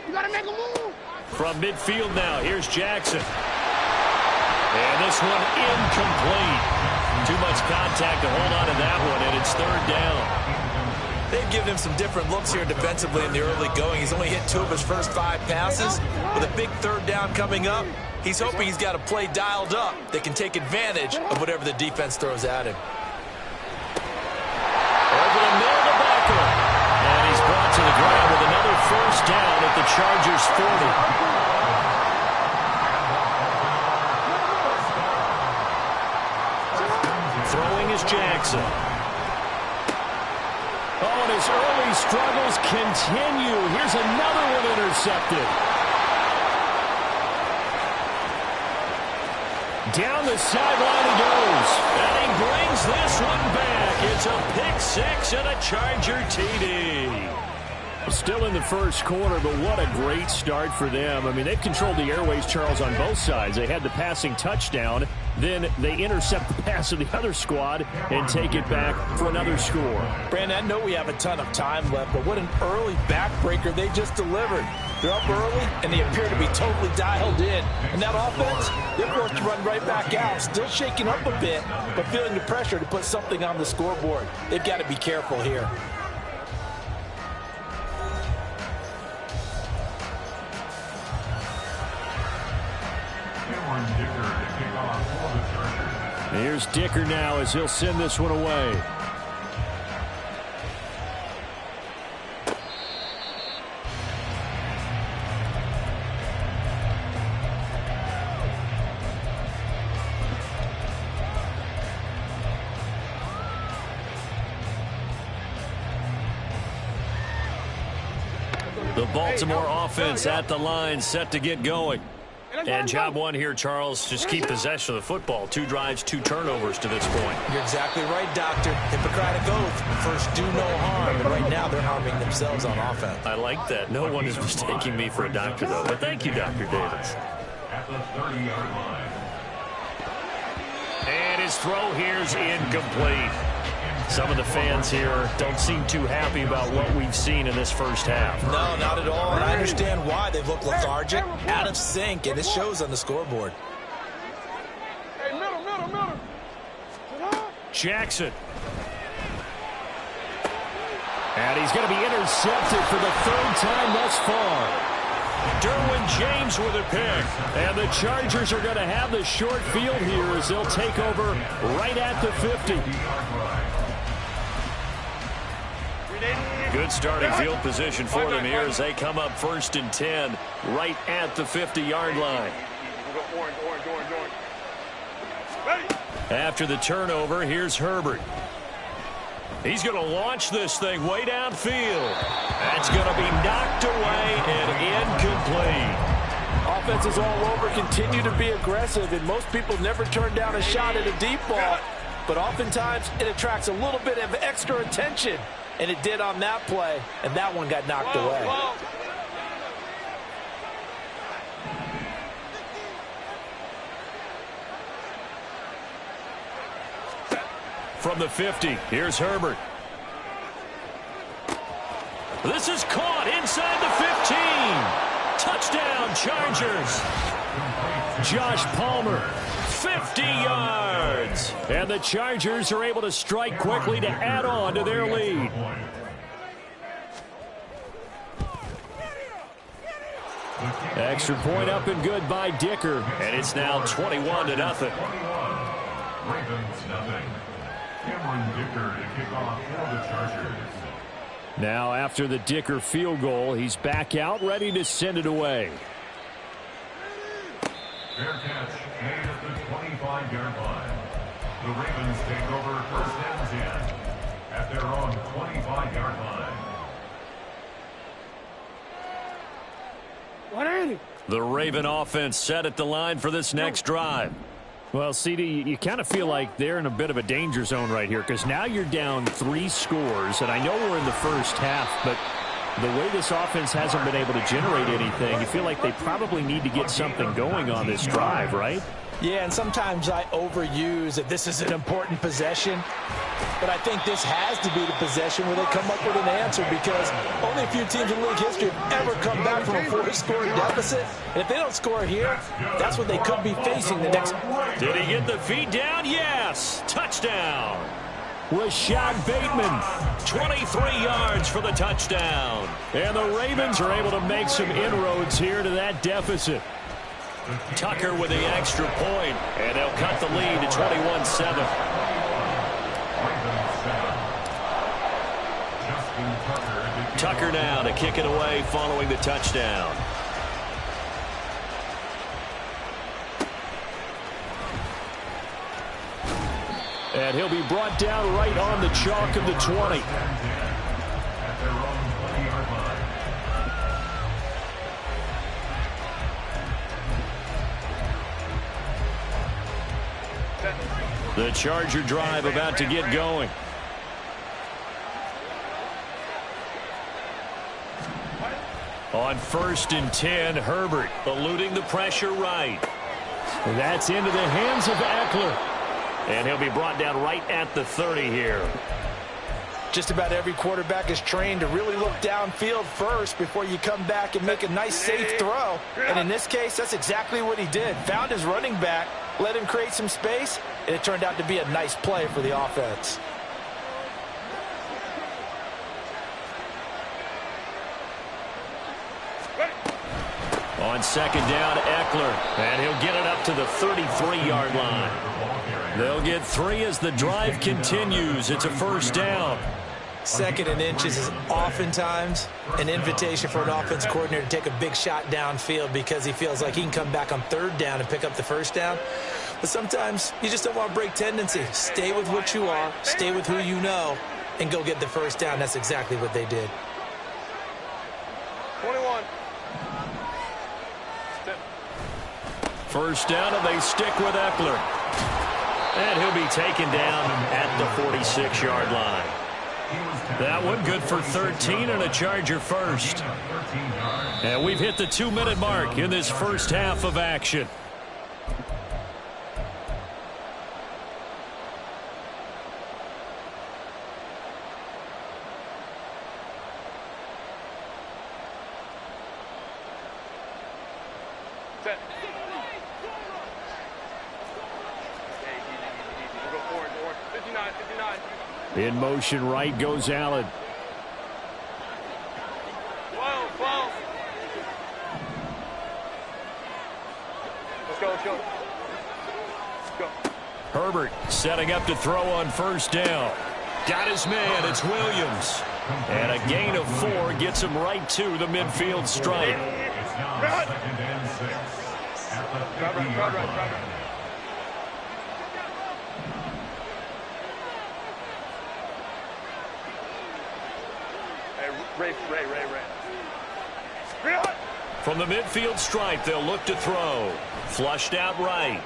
You gotta make a move. From midfield now, here's Jackson. And this one incomplete. Too much contact to hold on to that one, and it's 3rd down. They've given him some different looks here defensively in the early going. He's only hit 2 of his first 5 passes. With a big 3rd down coming up, he's hoping he's got a play dialed up that can take advantage of whatever the defense throws at him. Over the middle to Beckham. And he's brought to the ground with another first down at the Chargers' 40. Throwing is Jackson. Oh, and his early struggles continue. Here's another one intercepted. Down the sideline he goes. And he brings this one back. It's a pick 6 and a Charger TD. Still in the first quarter, but what a great start for them. I mean, they've controlled the airways, Charles, on both sides. They had the passing touchdown. Then they intercept the pass of the other squad and take it back for another score. Brandon, I know we have a ton of time left, but what an early backbreaker they just delivered. They're up early, and they appear to be totally dialed in. And that offense, they're forced to run right back out, still shaking up a bit, but feeling the pressure to put something on the scoreboard. They've got to be careful here. Here's Dicker now as he'll send this one away. The Baltimore offense at the line, set to get going. And job one here, Charles, just keep possession of the football. 2 drives, 2 turnovers to this point. You're exactly right, Doctor. Hippocratic oath. First, do no harm. And right now, they're harming themselves on offense. I like that. No one is mistaking me for a doctor, though. But thank you, Dr. Davis. At the 30-yard line. And his throw here's incomplete. Some of the fans here don't seem too happy about what we've seen in this first half. No, not at all. And I understand why they look lethargic, out of sync, and it shows on the scoreboard. Jackson. And he's going to be intercepted for the 3rd time thus far. Derwin James with a pick. And the Chargers are going to have the short field here as they'll take over right at the 50. Good starting field position for them here as they come up 1st and 10 right at the 50-yard line. After the turnover, here's Herbert. He's going to launch this thing way downfield. That's going to be knocked away and incomplete. Offenses all over continue to be aggressive, and most people never turn down a shot at a deep ball. But oftentimes, it attracts a little bit of extra attention. And it did on that play, and that one got knocked away. From the 50, here's Herbert. This is caught inside the 15. Touchdown, Chargers. Josh Palmer, 50 yards. And the Chargers are able to strike quickly to add on to their lead. Extra point up and good by Dicker. And it's now 21-0. Ravens nothing. Cameron Dicker to kick off for the Chargers. Now after the Dicker field goal, he's back out ready to send it away. Fair catch made at the 25-yard line. The Ravens take over 1st and 10 at their own 25-yard line. The Raven offense set at the line for this next drive. Well, CD, you kind of feel like they're in a bit of a danger zone right here because now you're down 3 scores, and I know we're in the first half, but the way this offense hasn't been able to generate anything, you feel like they probably need to get something going on this drive, right? Yeah, and sometimes I overuse that this is an important possession, but I think this has to be the possession where they come up with an answer because only a few teams in league history have ever come back from a 4-score deficit. And if they don't score here, that's what they could be facing the next. Did he get the feet down? Yes! Touchdown! Rashad Bateman, 23 yards for the touchdown. And the Ravens are able to make some inroads here to that deficit. Tucker with the extra point, and they'll cut the lead to 21-7. Tucker now to kick it away following the touchdown. And he'll be brought down right on the chalk of the 20. The Charger drive about to get going. On 1st and 10, Herbert eluding the pressure right. That's into the hands of Eckler. And he'll be brought down right at the 30 here. Just about every quarterback is trained to really look downfield first before you come back and make a nice, safe throw. And in this case, that's exactly what he did. Found his running back, let him create some space, and it turned out to be a nice play for the offense. On 2nd down, Eckler, and he'll get it up to the 33-yard line. They'll get 3 as the drive continues. It's a 1st down. 2nd and inches is oftentimes an invitation for an offense coordinator to take a big shot downfield because he feels like he can come back on 3rd down and pick up the 1st down. But sometimes you just don't want to break tendency. Stay with what you are, stay with who you know, and go get the 1st down. That's exactly what they did. 21. 1st down, and they stick with Eckler. And he'll be taken down at the 46-yard line. That one good for 13 and a Charger 1st. And we've hit the 2-minute mark in this first half of action. In motion right goes Allen. 12. Let's go. Herbert setting up to throw on 1st down. Got his man. It's Williams. And a gain of 4 gets him right to the midfield stripe. It's now 2nd and 6 at the 50-yard line. Ray. From the midfield stripe, they'll look to throw. Flushed out right.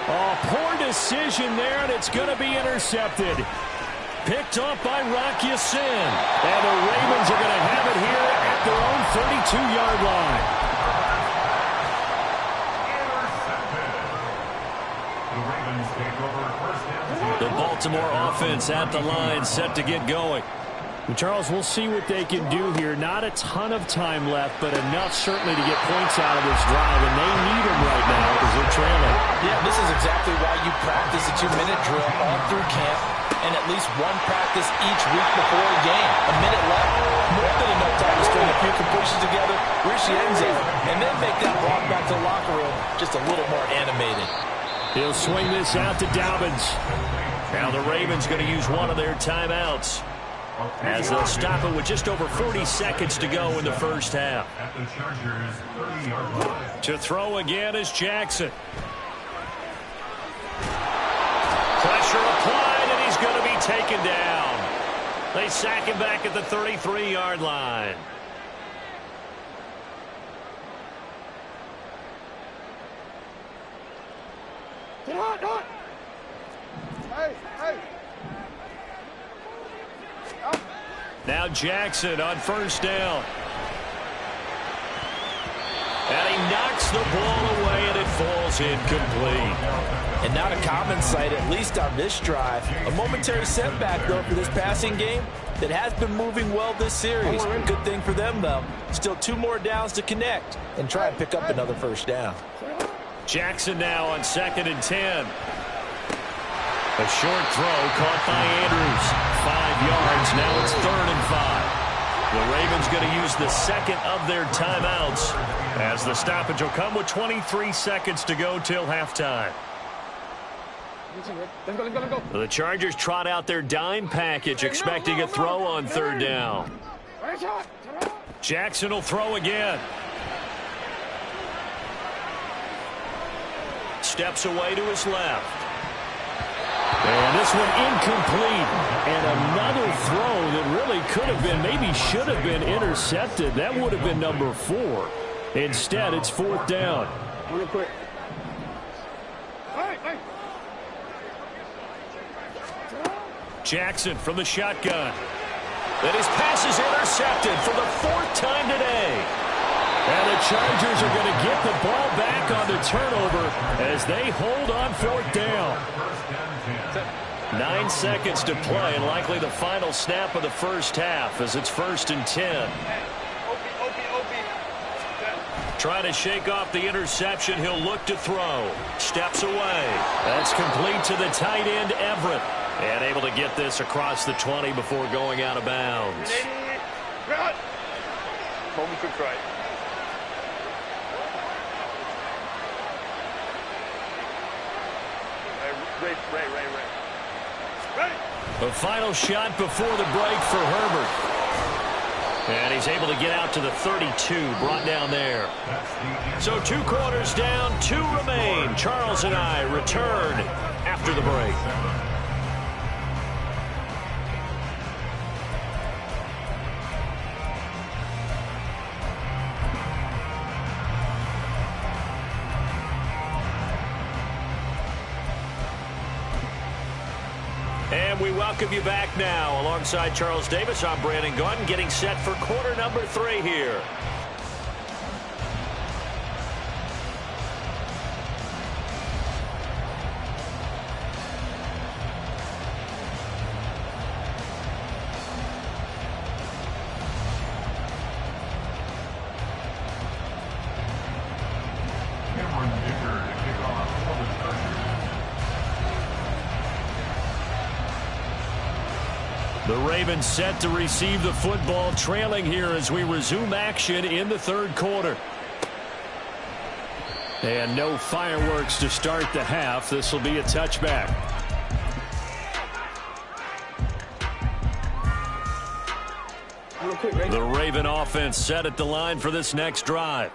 Oh, poor decision there, and it's going to be intercepted. Picked off by Rock Ya-Sin. And the Ravens are going to have it here at their own 32-yard line. Intercepted. The Ravens take over 1st and 10. The Baltimore offense at the line, set to get going. Charles, we'll see what they can do here. Not a ton of time left, but enough certainly to get points out of this drive, and they need them right now because they're trailing. Yeah, this is exactly why you practice a 2-minute drill all through camp and at least one practice each week before a game. A minute left, more than enough time to string a few completions together, reach the end zone, and then make that walk back to the locker room just a little more animated. He'll swing this out to Dobbins. Now the Ravens going to use one of their timeouts, as they'll stop it with just over 40 seconds to go in the first half. At the Chargers' 30-yard line. To throw again is Jackson. Pressure applied, and he's going to be taken down. They sack him back at the 33-yard line. Now Jackson on 1st down. And he knocks the ball away, and it falls incomplete. And not a common sight, at least on this drive. A momentary setback, though, for this passing game that has been moving well this series. Good thing for them, though. Still 2 more downs to connect and try and pick up another 1st down. Jackson now on 2nd and 10. A short throw caught by Andrews. 5 yards. Now it's 3rd and 5. The Ravens going to use the 2nd of their timeouts, as the stoppage will come with 23 seconds to go till halftime. Let's go. The Chargers trot out their dime package, expecting a throw on 3rd down. Jackson will throw again. Steps away to his left. And this one incomplete. And another throw that really could have been, maybe should have been intercepted. That would have been number 4. Instead, it's 4th down. Real quick. Jackson from the shotgun. And his pass is intercepted for the 4th time today. And the Chargers are going to get the ball back on the turnover as they hold on 4th down. 9 seconds to play, and likely the final snap of the first half as it's 1st and 10. Trying to shake off the interception. He'll look to throw. Steps away. That's complete to the tight end, Everett. And able to get this across the 20 before going out of bounds. Moment to try. Ray. The final shot before the break for Herbert. And he's able to get out to the 32, brought down there. So 2 quarters down, 2 remain. Charles and I return after the break. And we welcome you back now. Alongside Charles Davis, I'm Brandon Gaudin, getting set for quarter number 3 here. The Ravens set to receive the football, trailing here as we resume action in the 3rd quarter. And no fireworks to start the half. This will be a touchback. The Raven offense set at the line for this next drive.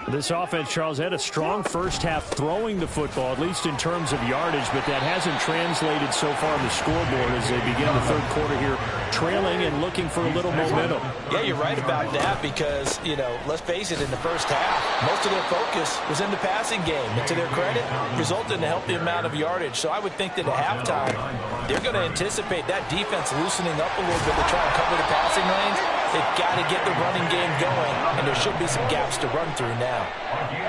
This offense, Charles, had a strong first half throwing the football, at least in terms of yardage, but that hasn't translated so far on the scoreboard as they begin the 3rd quarter here, trailing and looking for a little momentum. Yeah, you're right about that because, you know, let's face it, in the first half, most of their focus was in the passing game. And to their credit, resulted in a healthy amount of yardage. So I would think that at halftime, they're going to anticipate that defense loosening up a little bit to try and cover the passing lanes. They've got to get the running game going, and there should be some gaps to run through now.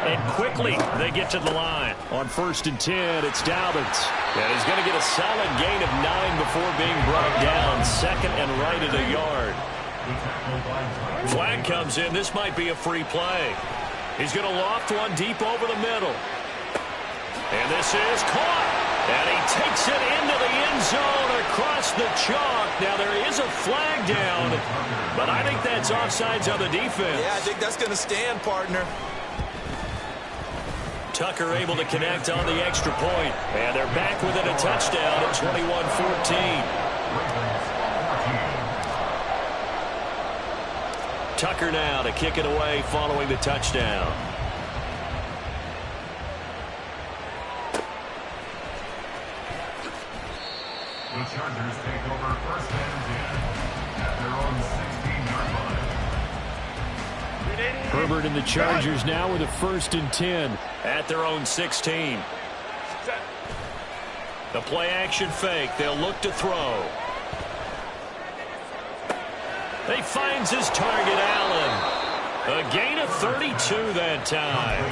And quickly, they get to the line. On 1st and 10, it's Dobbins. And he's going to get a solid gain of 9 before being brought down. 2nd and right at a yard. Flag comes in. This might be a free play. He's going to loft one deep over the middle. And this is caught. And he takes it into the end zone across the chalk. Now, there is a flag down, but I think that's offsides on the defense. Yeah, I think that's going to stand, partner. Tucker able to connect on the extra point. And they're back within a touchdown at 21-14. Tucker now to kick it away following the touchdown. The Chargers take over 1st and 10 at their own 16-yard line. Herbert and the Chargers now with a 1st and 10. At their own 16. The play action fake. They'll look to throw. He finds his target, Allen. A gain of 32 that time.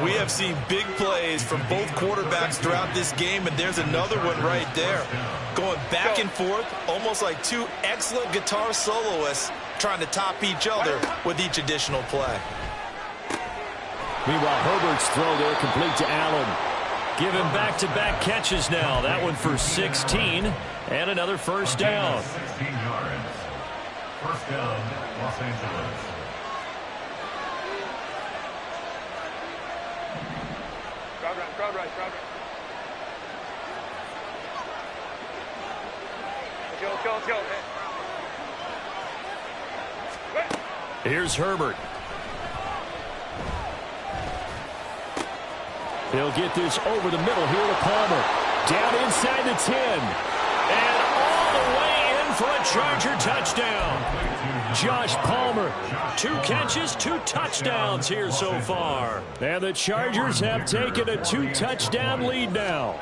We have seen big plays from both quarterbacks throughout this game, and there's another one right there. Going back and forth, almost like 2 excellent guitar soloists trying to top each other with each additional play. Meanwhile, Herbert's throw there complete to Allen. Given back-to-back catches now. That one for 16 and another 1st down. 16 yards. 1st down, Los Angeles. Crowd right. Let's go. Here's Herbert. They'll get this over the middle here to Palmer. Down inside the 10. And all the way in for a Charger touchdown. Josh Palmer. 2 catches, 2 touchdowns here so far. And the Chargers have taken a 2-touchdown lead now.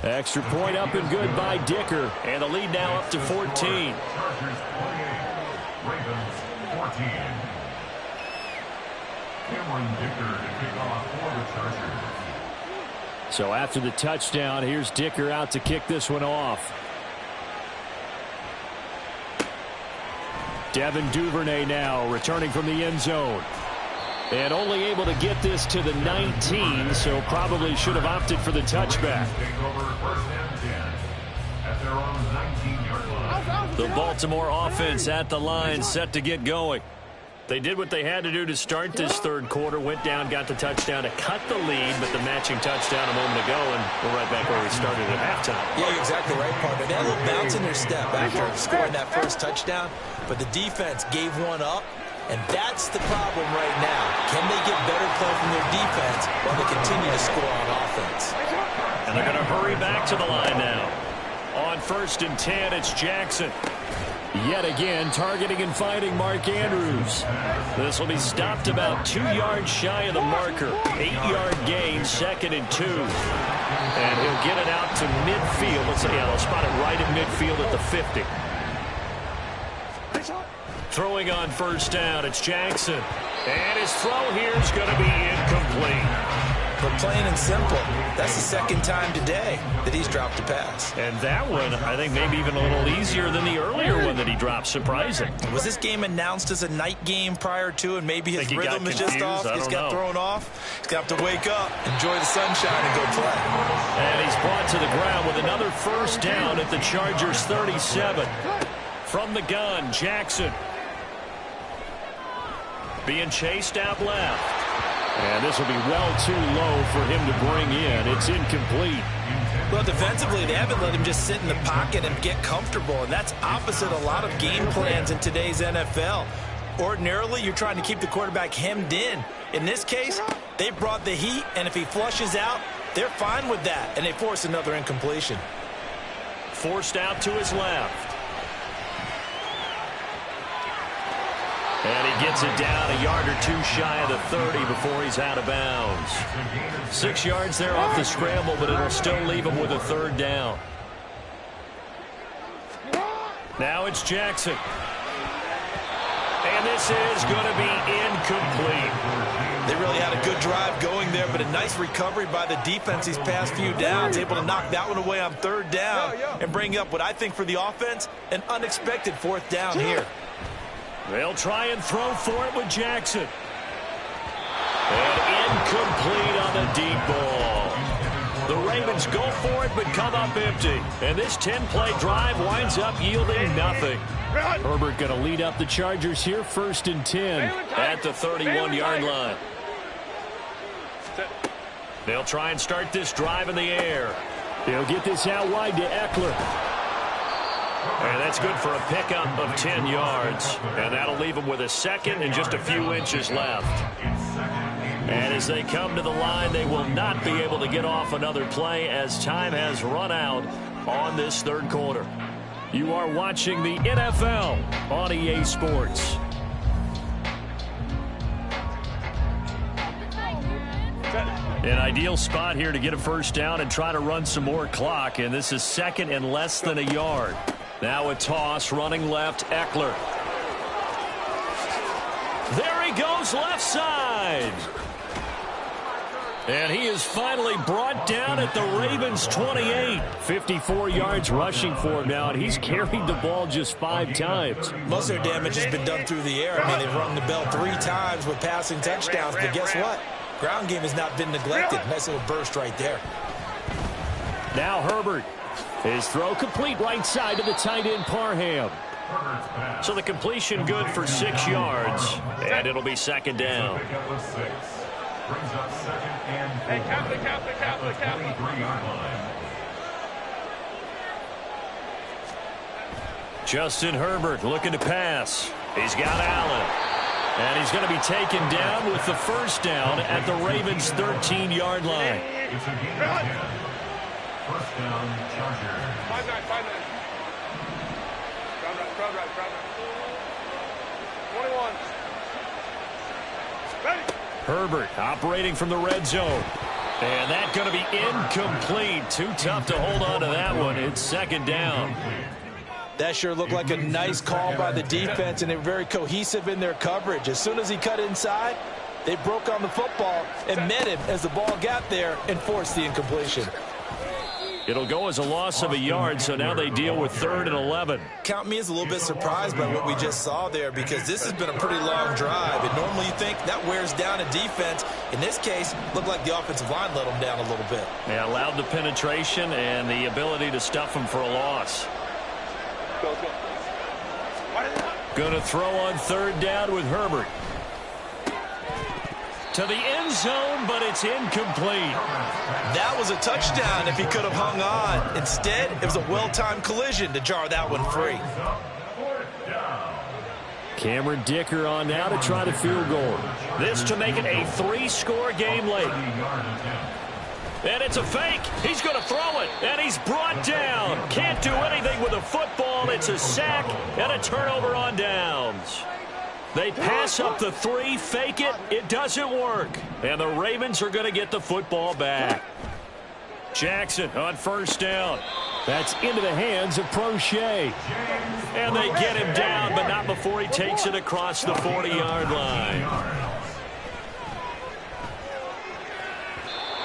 Extra point up and good by Dicker. And the lead now up to 14. Chargers 28, Ravens 14. Cameron Dicker to kick off for the Chargers. So after the touchdown, here's Dicker out to kick this one off. Devin Duvernay now returning from the end zone. And only able to get this to the 19, so probably should have opted for the touchback. The Baltimore offense at the line, set to get going. They did what they had to do to start this third quarter, went down, got the touchdown to cut the lead, but the matching touchdown a moment ago, and we're right back where we started at halftime. Yeah, you're exactly right, partner. They had a little bounce in their step after scoring that first touchdown, but the defense gave one up, and that's the problem right now. Can they get better play from their defense while they continue to score on offense? And they're going to hurry back to the line now. On 1st and 10, it's Jackson. Yet again, targeting and finding Mark Andrews. This will be stopped about 2 yards shy of the marker. 8-yard gain, 2nd and 2. And he'll get it out to midfield. Let's say, they'll spot it right at midfield at the 50. Throwing on 1st down, it's Jackson. And his throw here is going to be incomplete. But plain and simple, that's the 2nd time today that he's dropped a pass. And that one, I think, maybe even a little easier than the earlier one that he dropped. Surprising. Was this game announced as a night game prior to, and maybe his rhythm is just off? He's got thrown off. He's going to have to wake up, enjoy the sunshine, and go play. And he's brought to the ground with another 1st down at the Chargers 37. From the gun, Jackson. Being chased out left. And this will be well too low for him to bring in. It's incomplete. Well, defensively, they haven't let him just sit in the pocket and get comfortable, and that's opposite a lot of game plans in today's NFL. Ordinarily, you're trying to keep the quarterback hemmed in. In this case, they brought the heat, and if he flushes out, they're fine with that, and they force another incompletion. Forced out to his left. And he gets it down a yard or two shy of the 30 before he's out of bounds. 6 yards there off the scramble, but it'll still leave him with a 3rd down. Now it's Jackson. And this is going to be incomplete. They really had a good drive going there, but a nice recovery by the defense these past few downs, able to knock that one away on 3rd down and bring up what I think for the offense, an unexpected 4th down here. They'll try and throw for it with Jackson. And incomplete on the deep ball. The Ravens go for it but come up empty. And this 10-play drive winds up yielding nothing. Herbert going to lead up the Chargers here, 1st and 10 at the 31-yard line. They'll try and start this drive in the air. They'll get this out wide to Eckler. And that's good for a pickup of 10 yards. And that'll leave them with a 2nd and just a few inches left. And as they come to the line, they will not be able to get off another play as time has run out on this 3rd quarter. You are watching the NFL on EA Sports. An ideal spot here to get a 1st down and try to run some more clock. And this is 2nd and less than a yard. Now a toss, running left, Eckler. There he goes, left side. And he is finally brought down at the Ravens 28. 54 yards rushing for him now, and he's carried the ball just 5 times. Most of their damage has been done through the air. I mean, they've rung the bell 3 times with passing touchdowns, but guess what? Ground game has not been neglected. Nice little burst right there. Now Herbert. His throw complete right side to the tight end Parham. So the completion good for 6 yards. And it'll be 2nd down. Hey, count Justin Herbert looking to pass. He's got Allen. And he's going to be taken down with the 1st down at the Ravens' 13-yard line. 1st down, Chargers. 5-9. Crowd right. 21. Ready. Herbert operating from the red zone. And that's going to be incomplete. Too tough to hold on to that one. It's second down. That sure looked like a nice call by the defense, and they were very cohesive in their coverage. As soon as he cut inside, they broke on the football and met him as the ball got there and forced the incompletion. It'll go as a loss of a yard, so now they deal with 3rd and 11. Count me as a little bit surprised by what we just saw there, because this has been a pretty long drive. And normally you think that wears down a defense. In this case, looked like the offensive line let them down a little bit. They allowed the penetration and the ability to stuff them for a loss. Going to throw on 3rd down with Herbert. To the end zone, but it's incomplete. That was a touchdown if he could have hung on. Instead, it was a well-timed collision to jar that one free. Cameron Dicker on now to try to field goal. This to make it a 3-score game late. And it's a fake. He's going to throw it, and he's brought down. Can't do anything with a football. It's a sack and a turnover on downs. They pass up the 3, fake it. It doesn't work. And the Ravens are going to get the football back. Jackson on 1st down. That's into the hands of Prochet. And they get him down, but not before he takes it across the 40-yard line.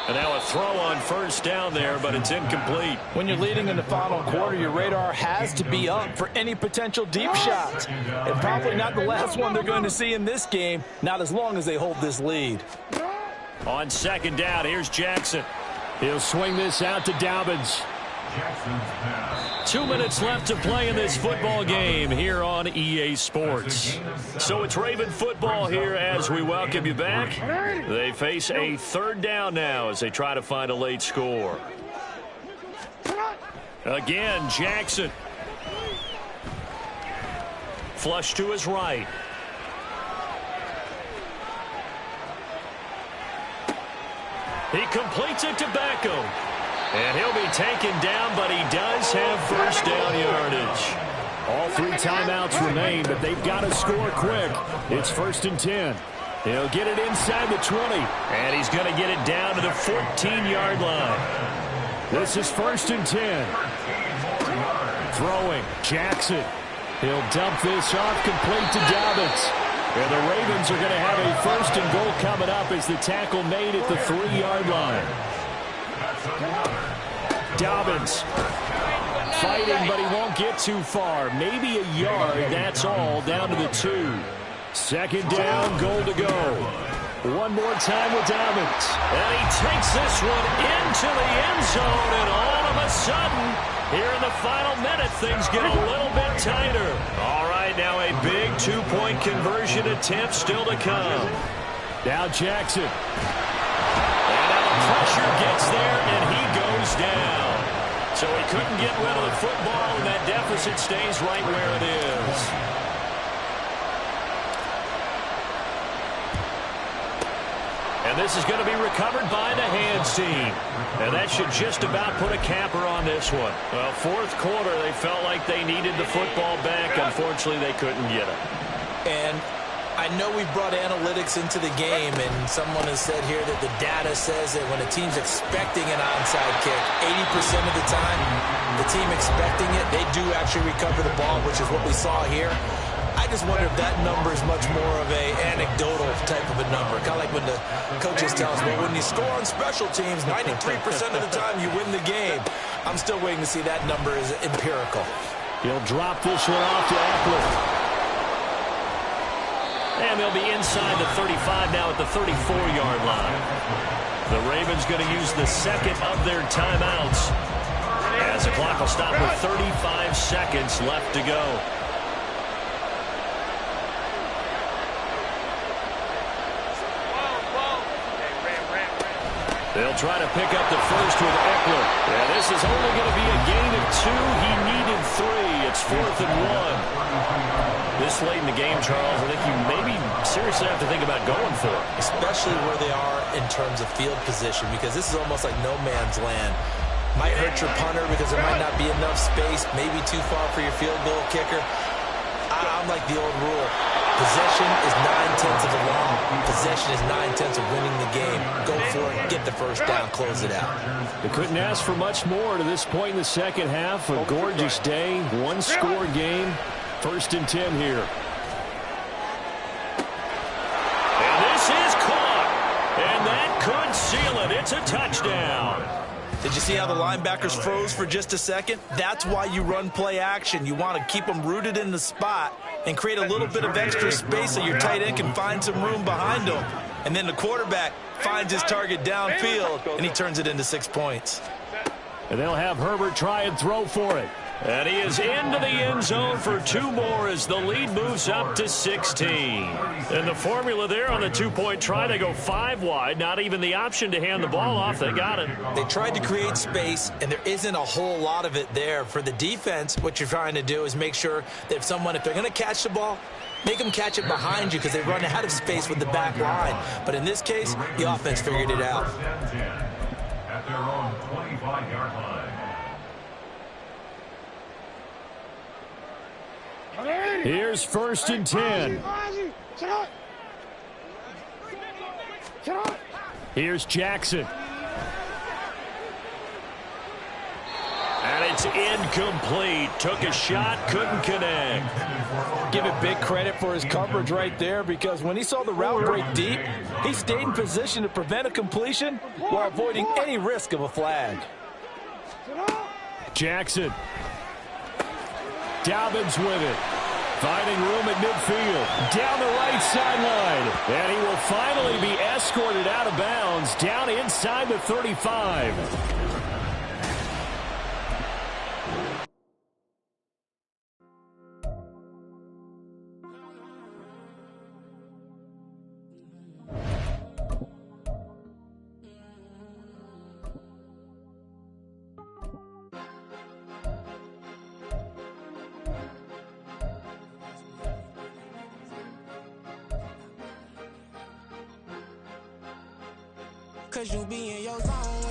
And now a throw on 1st down there, but it's incomplete. When you're leading in the final quarter, your radar has to be up for any potential deep shots. And probably not the last one they're going to see in this game, not as long as they hold this lead. On 2nd down, here's Jackson. He'll swing this out to Dobbins. 2 minutes left to play in this football game here on EA Sports. So it's Raven football here as we welcome you back. They face a 3rd down now as they try to find a late score. Again, Jackson. Flush to his right. He completes it to Beckham. And he'll be taken down, but he does have 1st down yardage. All 3 timeouts remain, but they've got to score quick. It's 1st and 10. He'll get it inside the 20. And he's going to get it down to the 14-yard line. This is 1st and 10. Throwing, Jackson. He'll dump this off complete to Dobbins. And the Ravens are going to have a 1st and goal coming up as the tackle made at the 3-yard line. Dobbins fighting, but he won't get too far. Maybe a yard, that's all, down to the 2. 2nd down, goal to go. One more time with Dobbins. And he takes this one into the end zone, and all of a sudden, here in the final minute, things get a little bit tighter. All right, now a big 2-point conversion attempt still to come. Now Jackson. Pressure gets there, and he goes down. So he couldn't get rid of the football, and that deficit stays right where it is. And this is going to be recovered by the hands team. And that should just about put a capper on this one. Well, 4th quarter, they felt like they needed the football back. Unfortunately, they couldn't get it. And I know we've brought analytics into the game, and someone has said here that the data says that when a team's expecting an onside kick, 80% of the time, the team expecting it, they do actually recover the ball, which is what we saw here. I just wonder if that number is much more of a anecdotal type of a number. Kind of like when the coaches tell us, well, when you score on special teams, 93% of the time you win the game. I'm still waiting to see that number is empirical. He'll drop this one off to Eckler. And they'll be inside the 35 now at the 34-yard line. The Ravens going to use the 2nd of their timeouts as the clock will stop with 35 seconds left to go. They'll try to pick up the 1st with Eckler. Yeah, this is only going to be a gain of 2. He needed 3. It's 4th and 1. This late in the game, Charles, I think you maybe seriously have to think about going for it. Especially where they are in terms of field position, because this is almost like no man's land. Might hurt your punter because there might not be enough space, maybe too far for your field goal kicker. I'm like the old rule. Possession is 9/10 of the law. Possession is 9/10 of winning the game. Go for it, get the first down, close it out. They couldn't ask for much more to this point in the second half. A gorgeous day, one-score game. 1st and 10 here. And this is caught. And that could seal it. It's a touchdown. Did you see how the linebackers froze for just a second? That's why you run play action. You want to keep them rooted in the spot and create a little bit of extra space so your tight end can find some room behind them. And then the quarterback finds his target downfield, and he turns it into 6 points. And they'll have Herbert try and throw for it. And he is into the end zone for 2 more as the lead moves up to 16. And the formula there on the 2-point try, they go 5 wide. Not even the option to hand the ball off. They got it. They tried to create space, and there isn't a whole lot of it there. For the defense, what you're trying to do is make sure that if they're going to catch the ball, make them catch it behind you because they run out of space with the back line. But in this case, the offense figured it out. At their own 25-yard line. Here's 1st and 10. Here's Jackson. And it's incomplete. Took a shot, couldn't connect. Give it big credit for his coverage right there, because when he saw the route break deep, he stayed in position to prevent a completion while avoiding any risk of a flag. Jackson. Dobbins with it. Finding room at midfield. Down the right sideline. And he will finally be escorted out of bounds down inside the 35. Cause you be in your zone